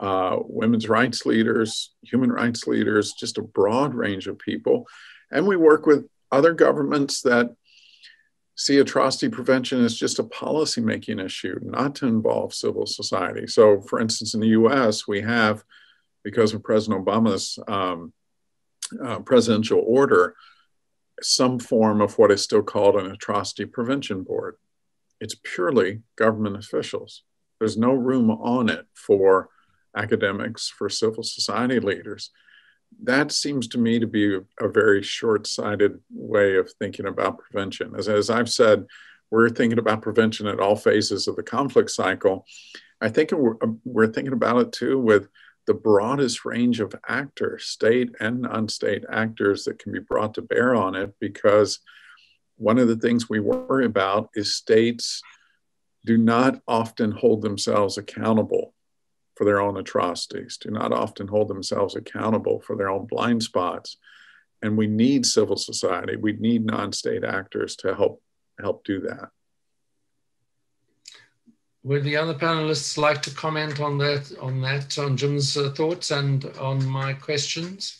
women's rights leaders, human rights leaders, just a broad range of people. And we work with other governments that see atrocity prevention as just a policy-making issue, not to involve civil society. So, for instance, in the US, we have, because of President Obama's presidential order, some form of what is still called an atrocity prevention board. It's purely government officials. There's no room on it for academics, for civil society leaders. That seems to me to be a very short-sighted way of thinking about prevention. As I've said, we're thinking about prevention at all phases of the conflict cycle. I think we're thinking about it too with the broadest range of actors, state and non-state actors that can be brought to bear on it, because one of the things we worry about is states do not often hold themselves accountable for their own atrocities, do not often hold themselves accountable for their own blind spots. And we need civil society, we need non-state actors to help do that. Would the other panelists like to comment on on Jim's thoughts and on my questions?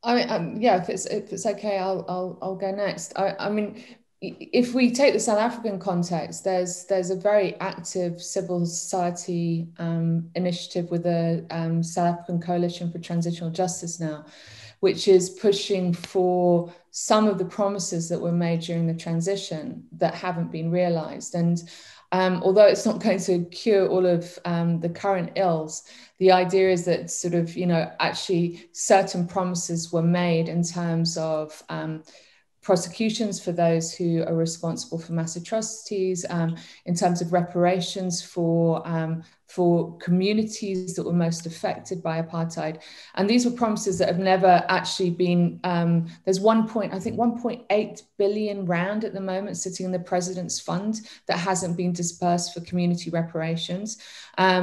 Yeah, if it's okay, I'll go next. I mean, if we take the South African context, there's a very active civil society initiative with the South African Coalition for Transitional Justice now, which is pushing for some of the promises that were made during the transition that haven't been realized. And although it's not going to cure all of the current ills, the idea is that sort of, you know, actually certain promises were made in terms of prosecutions for those who are responsible for mass atrocities, in terms of reparations for communities that were most affected by apartheid. And these were promises that have never actually been, there's 1.8 billion rand at the moment sitting in the President's Fund that hasn't been dispersed for community reparations,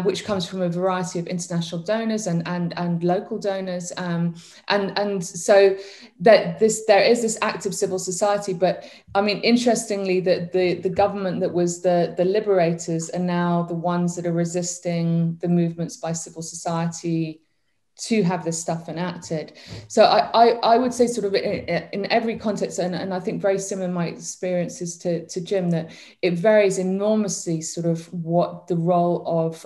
which comes from a variety of international donors and local donors. And so that there is this active civil society, but I mean, interestingly, that the government that was the liberators are now the ones that are resisting the movements by civil society to have this stuff enacted. So I would say sort of in every context, and I think very similar in my experiences to Jim, that it varies enormously sort of what the role of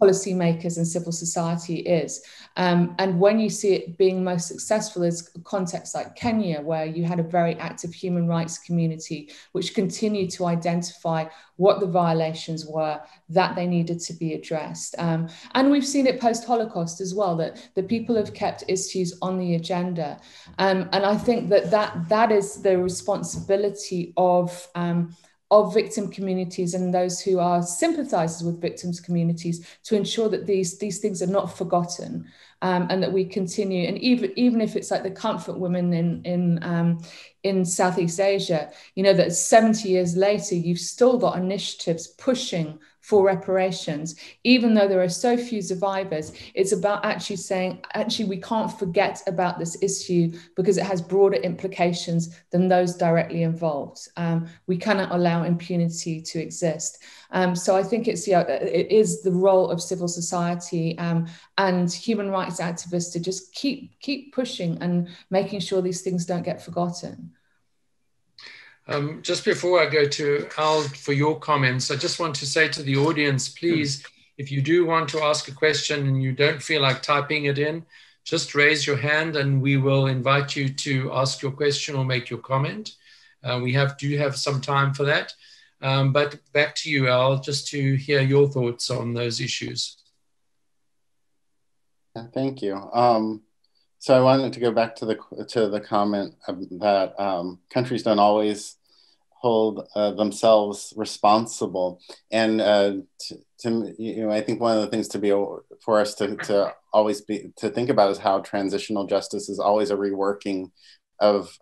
policymakers and civil society is. And when you see it being most successful is a context like Kenya, where you had a very active human rights community, which continued to identify what the violations were, that they needed to be addressed. And we've seen it post-Holocaust as well, that the people have kept issues on the agenda. And I think that is the responsibility of victim communities and those who are sympathizers with victims communities to ensure that these things are not forgotten, and that we continue. And even if it's like the comfort women in Southeast Asia, you know, that 70 years later, you've still got initiatives pushing for reparations, even though there are so few survivors. It's about actually saying, actually, we can't forget about this issue because it has broader implications than those directly involved. We cannot allow impunity to exist. So I think it is the role of civil society and human rights activists to just keep pushing and making sure these things don't get forgotten. Just before I go to Al for your comments, I just want to say to the audience, please, if you do want to ask a question and you don't feel like typing it in, just raise your hand and we will invite you to ask your question or make your comment. We do have some time for that. But back to you, Al, just to hear your thoughts on those issues. Yeah, thank you. So I wanted to go back to the comment that countries don't always hold themselves responsible, and I think one of the things for us to always think about is how transitional justice is always a reworking of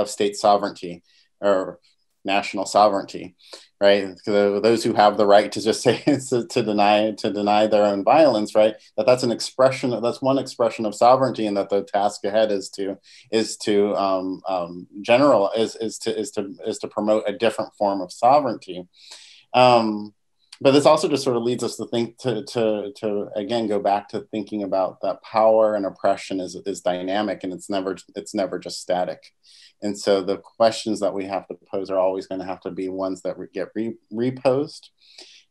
state sovereignty or national sovereignty, right? Those who have the right to just say to deny their own violence, right? That's one expression of sovereignty, and that the task ahead is to promote a different form of sovereignty. But this also just sort of leads us to think to again go back to thinking about that power and oppression is dynamic, and it's never just static. And so the questions that we have to pose are always going to have to be ones that get reposed.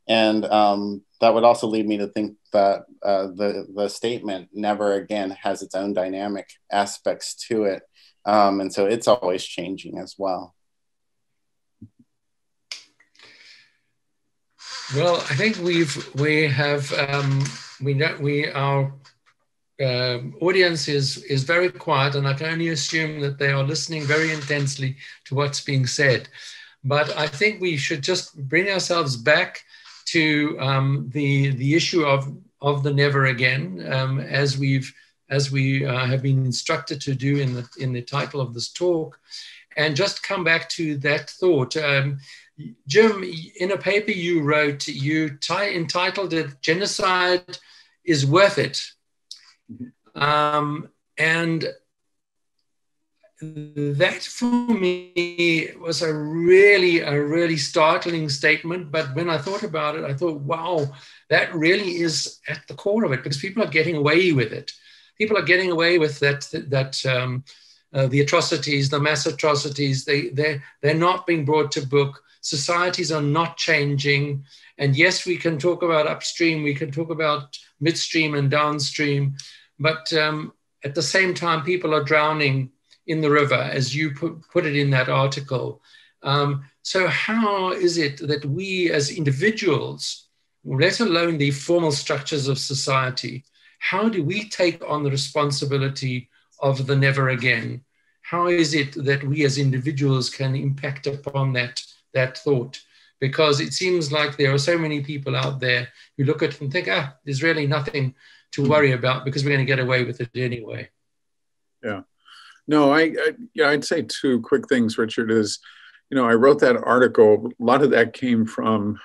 And that would also lead me to think that the statement never again has its own dynamic aspects to it. And so it's always changing as well. Well, I think our audience is very quiet, and I can only assume that they are listening very intensely to what's being said. But I think we should just bring ourselves back to the issue of the never again, as we have been instructed to do in the title of this talk, and just come back to that thought. Jim, in a paper you wrote, you entitled it "Genocide is Worth It." And that for me was a really startling statement. But when I thought about it, I thought, wow, that really is at the core of it, because people are getting away with it. People are getting away with the atrocities, the mass atrocities. They're not being brought to book. Societies are not changing. And yes, we can talk about upstream, we can talk about midstream and downstream, but at the same time, people are drowning in the river, as you put it in that article. So how is it that we as individuals, let alone the formal structures of society, how do we take on the responsibility of the never again? How is it that we as individuals can impact upon that thought? Because it seems like there are so many people out there who look at it and think, there's really nothing to worry about because we're going to get away with it anyway. Yeah. No, I'd say two quick things, Richard, is, I wrote that article. A lot of that came from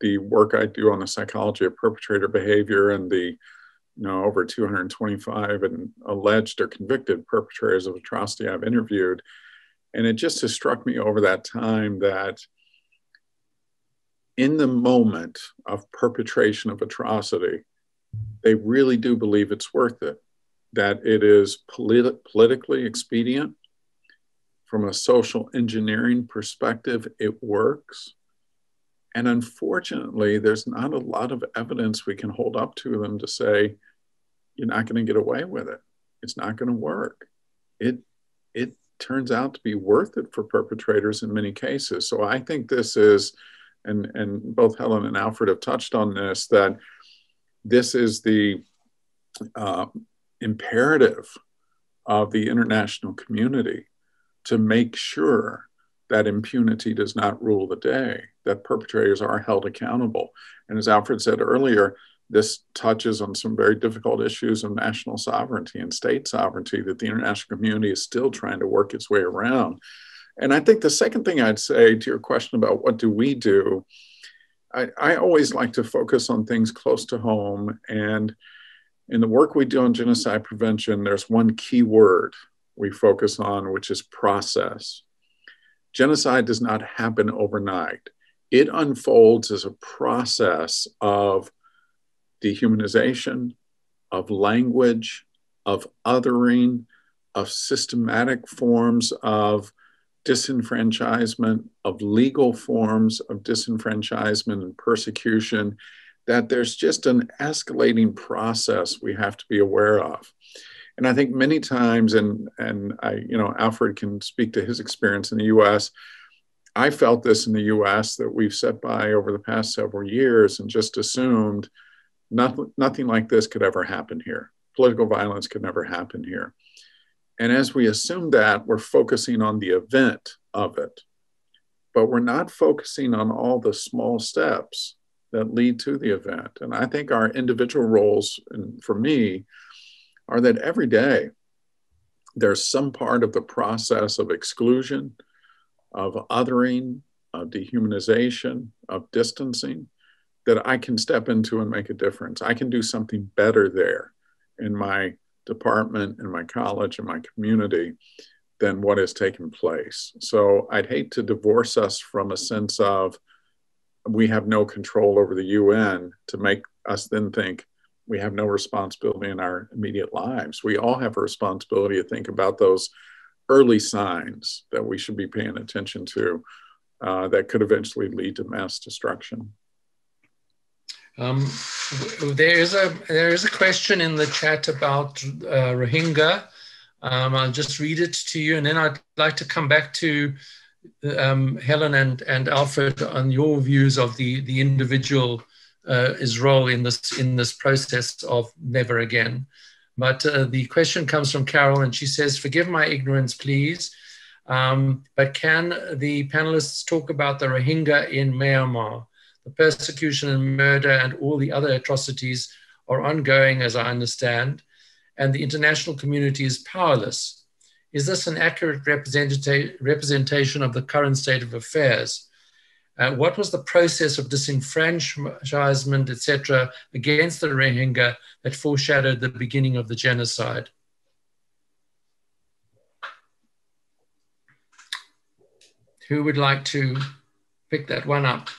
the work I do on the psychology of perpetrator behavior and the, over 225 and alleged or convicted perpetrators of atrocity I've interviewed. And it just has struck me over that time that in the moment of perpetration of atrocity, they really do believe it's worth it, that it is politically expedient. From a social engineering perspective, it works. And unfortunately, there's not a lot of evidence we can hold up to them to say, you're not going to get away with it. It's not going to work. It turns out to be worth it for perpetrators in many cases. So I think this is, and both Helen and Alfred have touched on this, that this is the imperative of the international community to make sure that impunity does not rule the day, that perpetrators are held accountable. And as Alfred said earlier, this touches on some very difficult issues of national sovereignty and state sovereignty that the international community is still trying to work its way around. And I think the second thing I'd say to your question about what do we do, I always like to focus on things close to home. And in the work we do on genocide prevention, there's one key word we focus on, which is process. Genocide does not happen overnight. It unfolds as a process of dehumanization, of language, of othering, of systematic forms of disenfranchisement, of legal forms of disenfranchisement and persecution, that there's just an escalating process we have to be aware of. And I think many times, and Alfred can speak to his experience in the US, I felt this in the US, that we've sat by over the past several years and just assumed nothing like this could ever happen here. political violence could never happen here. And as we assume that, we're focusing on the event of it, but we're not focusing on all the small steps that lead to the event. And I think our individual roles, and for me, are that every day there's some part of the process of exclusion, of othering, of dehumanization, of distancing that I can step into and make a difference. I can do something better there in my department, in my college, in my community than what has taken place. So I'd hate to divorce us from a sense of we have no control over the UN to make us then think we have no responsibility in our immediate lives. We all have a responsibility to think about those early signs that we should be paying attention to that could eventually lead to mass destruction. There is a question in the chat about Rohingya. I'll just read it to you, and then I'd like to come back to Helen and Alfred on your views of the individual his role in this process of never again. But the question comes from Carol, and she says, "Forgive my ignorance, please, but can the panelists talk about the Rohingya in Myanmar? The persecution and murder and all the other atrocities are ongoing, as I understand, and the international community is powerless. Is this an accurate representation of the current state of affairs? What was the process of disenfranchisement, etc., against the Rohingya that foreshadowed the beginning of the genocide?" Who would like to pick that one up?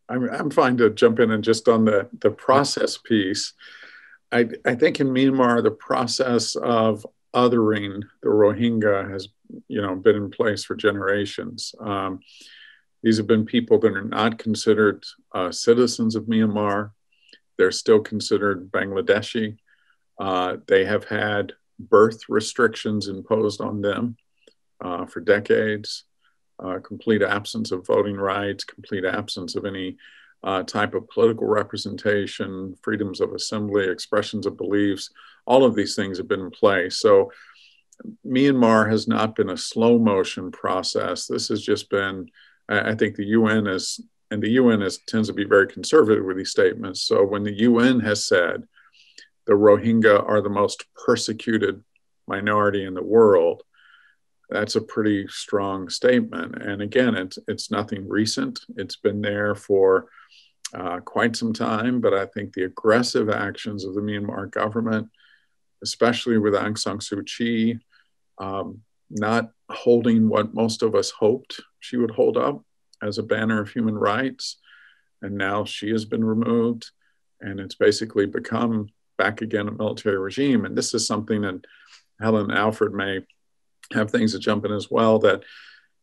I'm fine to jump in and just on the process piece. I think in Myanmar, the process of othering the Rohingya has been in place for generations. These have been people that are not considered citizens of Myanmar. They're still considered Bangladeshi. They have had birth restrictions imposed on them for decades. Complete absence of voting rights, complete absence of any type of political representation, freedoms of assembly, expressions of beliefs. All of these things have been in place. So Myanmar has not been a slow motion process. This has just been, I think the UN is, and the UN tends to be very conservative with these statements. So when the UN has said the Rohingya are the most persecuted minority in the world, that's a pretty strong statement. And again, it's nothing recent. It's been there for quite some time, but I think the aggressive actions of the Myanmar government, especially with Aung San Suu Kyi, not holding what most of us hoped she would hold up as a banner of human rights, and now she has been removed, and it's basically become back again a military regime. And this is something that Helen and Alfred may have things to jump in as well, that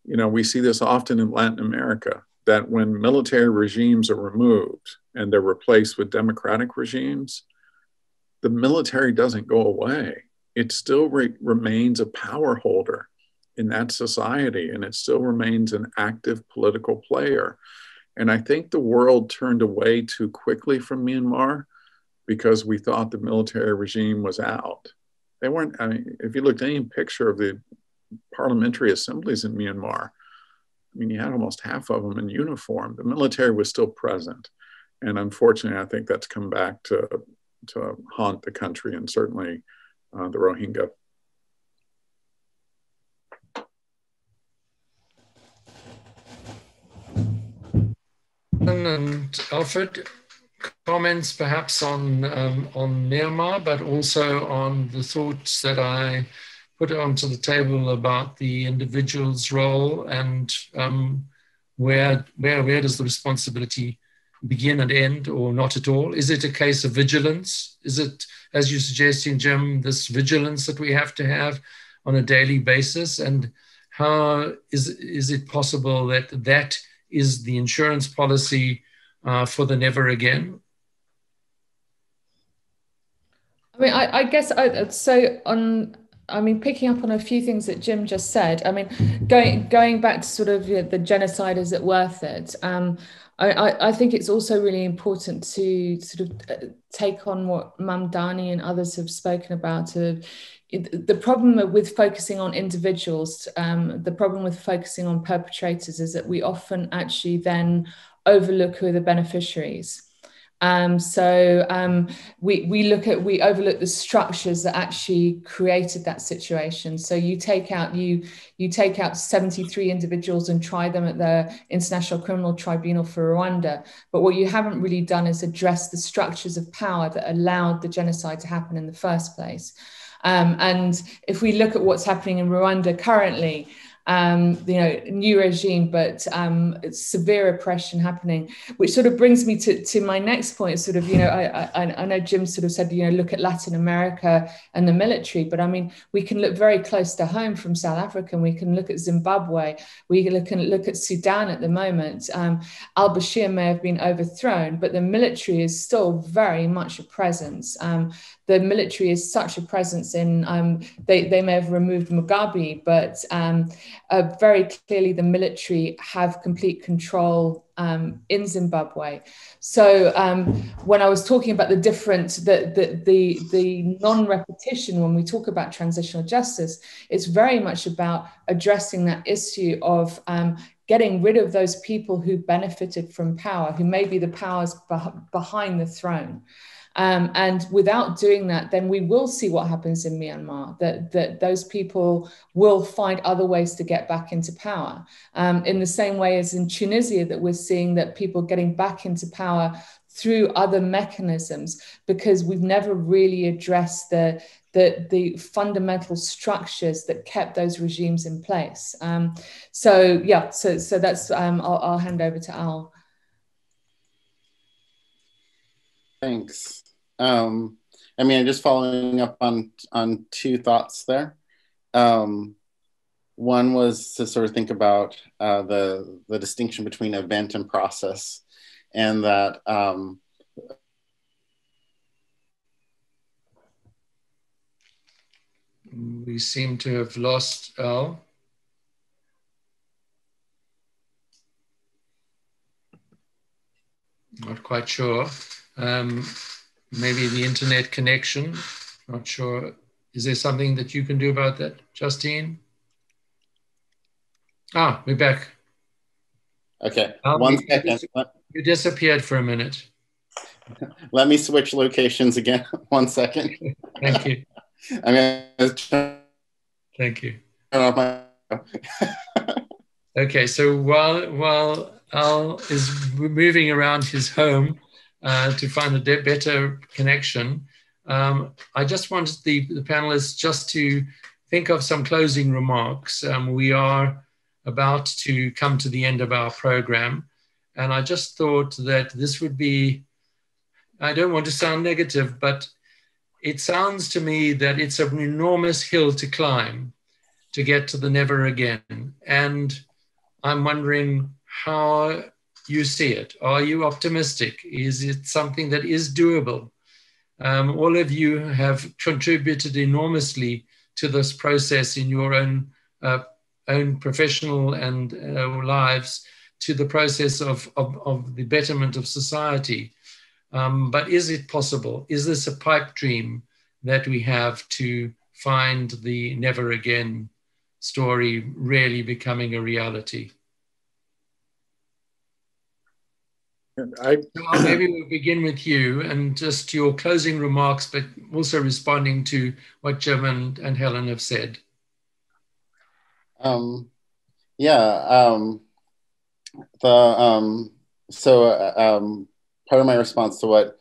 we see this often in Latin America, that when military regimes are removed and they're replaced with democratic regimes, the military doesn't go away. It still remains a power holder in that society, and it still remains an active political player. And I think the world turned away too quickly from Myanmar because we thought the military regime was out. They weren't, if you looked at any picture of the parliamentary assemblies in Myanmar, you had almost half of them in uniform. The military was still present. And unfortunately, I think that's come back to haunt the country, and certainly the Rohingya. And Alfred, comments perhaps on Myanmar, but also on the thoughts that I put onto the table about the individual's role and where does the responsibility begin and end, or not at all? Is it a case of vigilance? Is it, as you're suggesting, Jim, this vigilance that we have to have on a daily basis? And how is it possible that is the insurance policy for the never again? I mean, I guess so I mean, picking up on a few things that Jim just said, I mean, going back to sort of the genocide, is it worth it? I think it's also really important to sort of take on what Mamdani and others have spoken about. The problem with focusing on individuals, the problem with focusing on perpetrators is that we often actually then overlook who are the beneficiaries. We overlook the structures that actually created that situation. So you take out 73 individuals and try them at the International Criminal Tribunal for Rwanda, but what you haven't really done is address the structures of power that allowed the genocide to happen in the first place. And if we look at what's happening in Rwanda currently, new regime, but severe oppression happening, which sort of brings me to my next point. Sort of, I know Jim sort of said, look at Latin America and the military, but I mean, we can look very close to home from South Africa, and we can look at Zimbabwe, we can look at Sudan at the moment. Al-Bashir may have been overthrown, but the military is still very much a presence. The military is such a presence in, they may have removed Mugabe, but very clearly the military have complete control in Zimbabwe. So when I was talking about the non-repetition, when we talk about transitional justice, it's very much about addressing that issue of getting rid of those people who benefited from power, who may be the powers behind the throne. And without doing that, then we will see what happens in Myanmar, that those people will find other ways to get back into power. In the same way as in Tunisia, that we're seeing that people getting back into power through other mechanisms, because we've never really addressed the fundamental structures that kept those regimes in place. So that's, I'll hand over to Al. Thanks. I mean, just following up on two thoughts there. One was to sort of think about the distinction between event and process, and that we seem to have lost Al. Not quite sure. Maybe the internet connection, not sure. Is there something that you can do about that, Justine? Ah, we're back. Okay, one second. You disappeared for a minute. Let me switch locations again. 1 second. Thank you. I'm gonna turn off my... Okay, so while Al is moving around his home to find a better connection, I just wanted the panelists just to think of some closing remarks. We are about to come to the end of our program, and I just thought that this would be, I don't want to sound negative, but it sounds to me that it's an enormous hill to climb to get to the never again. And I'm wondering how you see it. Are you optimistic? Is it something that is doable? All of you have contributed enormously to this process in your own professional and lives, to the process of the betterment of society. But is it possible? Is this a pipe dream that we have to find the never again story really becoming a reality? Maybe we'll begin with you and just your closing remarks, but also responding to what Jim and Helen have said. So part of my response to what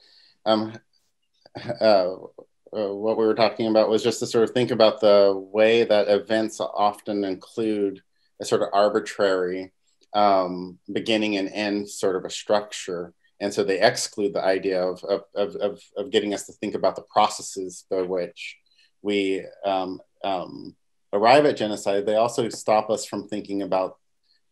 we were talking about was just to sort of think about the way that events often include a sort of arbitrary beginning and end sort of a structure. And so they exclude the idea of getting us to think about the processes by which we arrive at genocide. They also stop us from thinking about,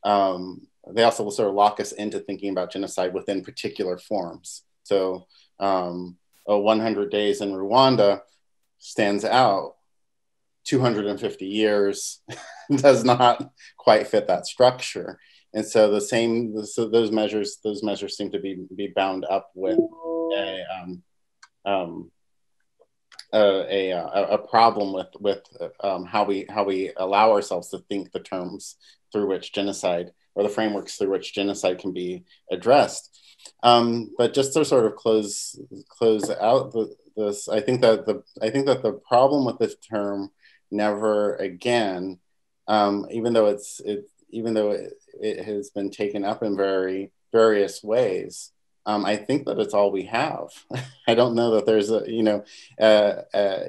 they also sort of lock us into thinking about genocide within particular forms. So 100 Days in Rwanda stands out 250 years does not quite fit that structure. And so those measures seem to be bound up with a problem with how we allow ourselves to think the terms through which genocide, or the frameworks through which genocide can be addressed. But just to sort of close out this, I think that the problem with this term "never again," even though it has been taken up in various ways, I think that it's all we have. I don't know that there's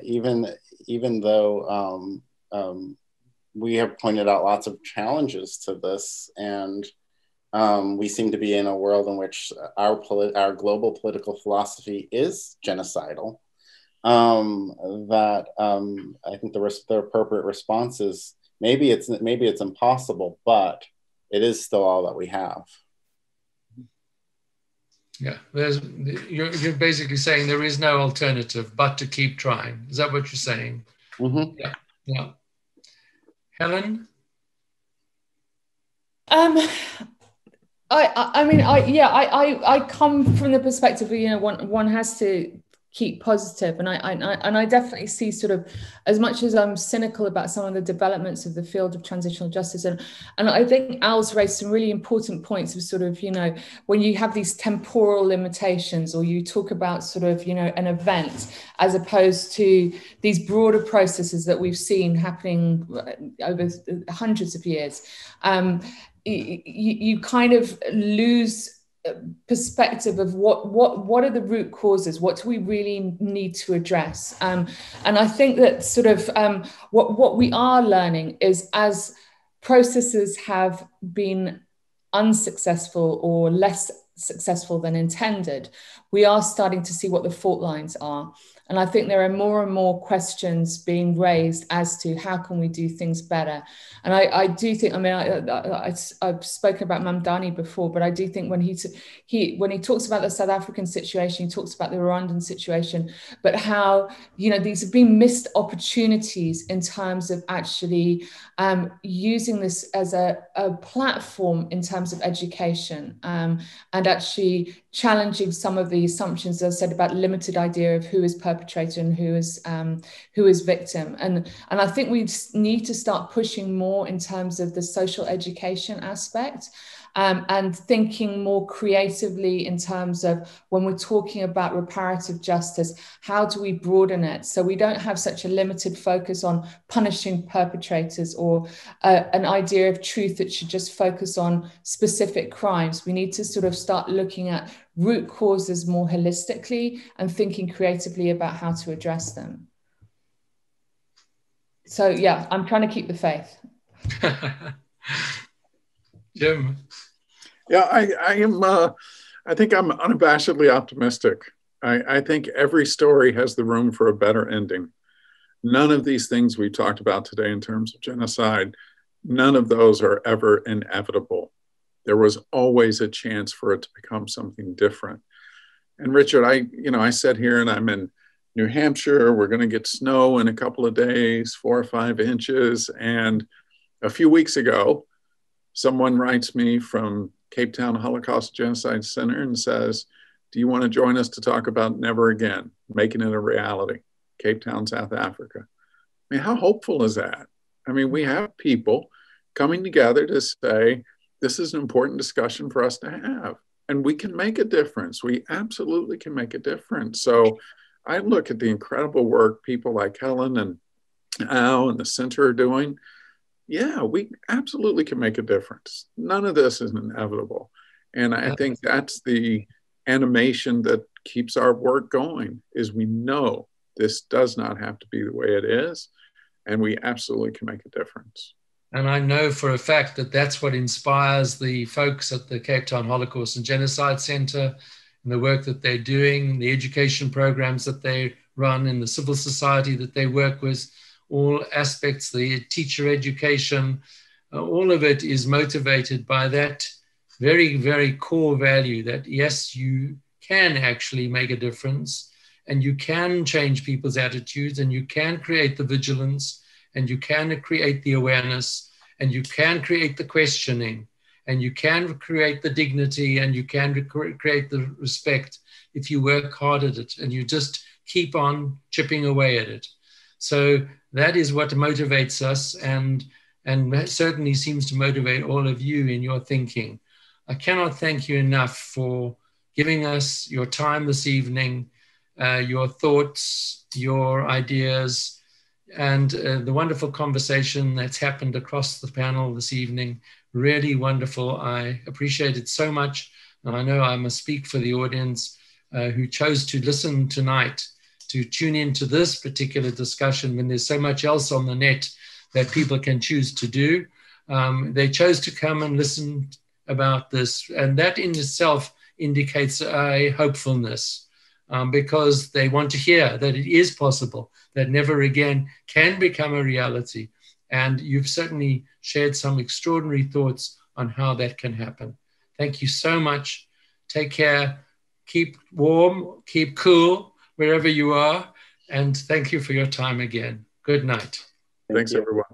even though we have pointed out lots of challenges to this, and we seem to be in a world in which our global political philosophy is genocidal. I think the appropriate response is maybe it's impossible, but it is still all that we have. Yeah, you're basically saying there is no alternative but to keep trying. Is that what you're saying? Mm-hmm. Yeah. Helen? I come from the perspective of, one has to keep positive, and I definitely see, sort of, as much as I'm cynical about some of the developments of the field of transitional justice, and I think Al's raised some really important points of, sort of, when you have these temporal limitations, or you talk about, sort of, an event, as opposed to these broader processes that we've seen happening over hundreds of years, you kind of lose perspective of what are the root causes, what do we really need to address, and I think that, sort of, what we are learning is, as processes have been unsuccessful or less successful than intended, we are starting to see what the fault lines are. And I think there are more and more questions being raised as to how can we do things better. And I do think, I've spoken about Mamdani before, but I do think when he talks about the South African situation, he talks about the Rwandan situation, but how, these have been missed opportunities in terms of actually using this as a platform in terms of education, and actually challenging some of the assumptions, as I said, about limited idea of who is perpetrator and who is victim. And I think we need to start pushing more in terms of the social education aspect, and thinking more creatively in terms of, when we're talking about reparative justice, how do we broaden it so we don't have such a limited focus on punishing perpetrators, or an idea of truth that should just focus on specific crimes. We need to sort of start looking at root causes more holistically and thinking creatively about how to address them. So yeah, I'm trying to keep the faith. Jim? Yeah, I think I'm unabashedly optimistic. I think every story has the room for a better ending. None of these things we talked about today in terms of genocide, none of those are ever inevitable. There was always a chance for it to become something different. And Richard, I sit here and I'm in New Hampshire. We're going to get snow in a couple of days, 4 or 5 inches. And a few weeks ago, someone writes me from Cape Town Holocaust Genocide Center and says, do you want to join us to talk about Never Again, making it a reality, Cape Town, South Africa? I mean, how hopeful is that? I mean, we have people coming together to say, this is an important discussion for us to have, and we can make a difference. We absolutely can make a difference. So I look at the incredible work people like Helen and Al and the center are doing. Yeah, we absolutely can make a difference. None of this is inevitable. And I think that's the animation that keeps our work going, is we know this does not have to be the way it is, and we absolutely can make a difference. And I know for a fact that that's what inspires the folks at the Cape Town Holocaust and Genocide Center, and the work that they're doing, the education programs that they run, and the civil society that they work with, all aspects, the teacher education, all of it is motivated by that very, very core value that, yes, you can actually make a difference, and you can change people's attitudes, and you can create the vigilance, and you can create the awareness, and you can create the questioning, and you can create the dignity, and you can create the respect if you work hard at it and you just keep on chipping away at it. So that is what motivates us, and certainly seems to motivate all of you in your thinking. I cannot thank you enough for giving us your time this evening, your thoughts, your ideas, and the wonderful conversation that's happened across the panel this evening. Really wonderful. I appreciate it so much. And I know I must speak for the audience who chose to listen tonight, to tune into this particular discussion when there's so much else on the net that people can choose to do. They chose to come and listen about this, and that in itself indicates a hopefulness, because they want to hear that it is possible, that never again can become a reality. And you've certainly shared some extraordinary thoughts on how that can happen. Thank you so much. Take care. Keep warm, keep cool wherever you are. And thank you for your time again. Good night. Thanks, everyone.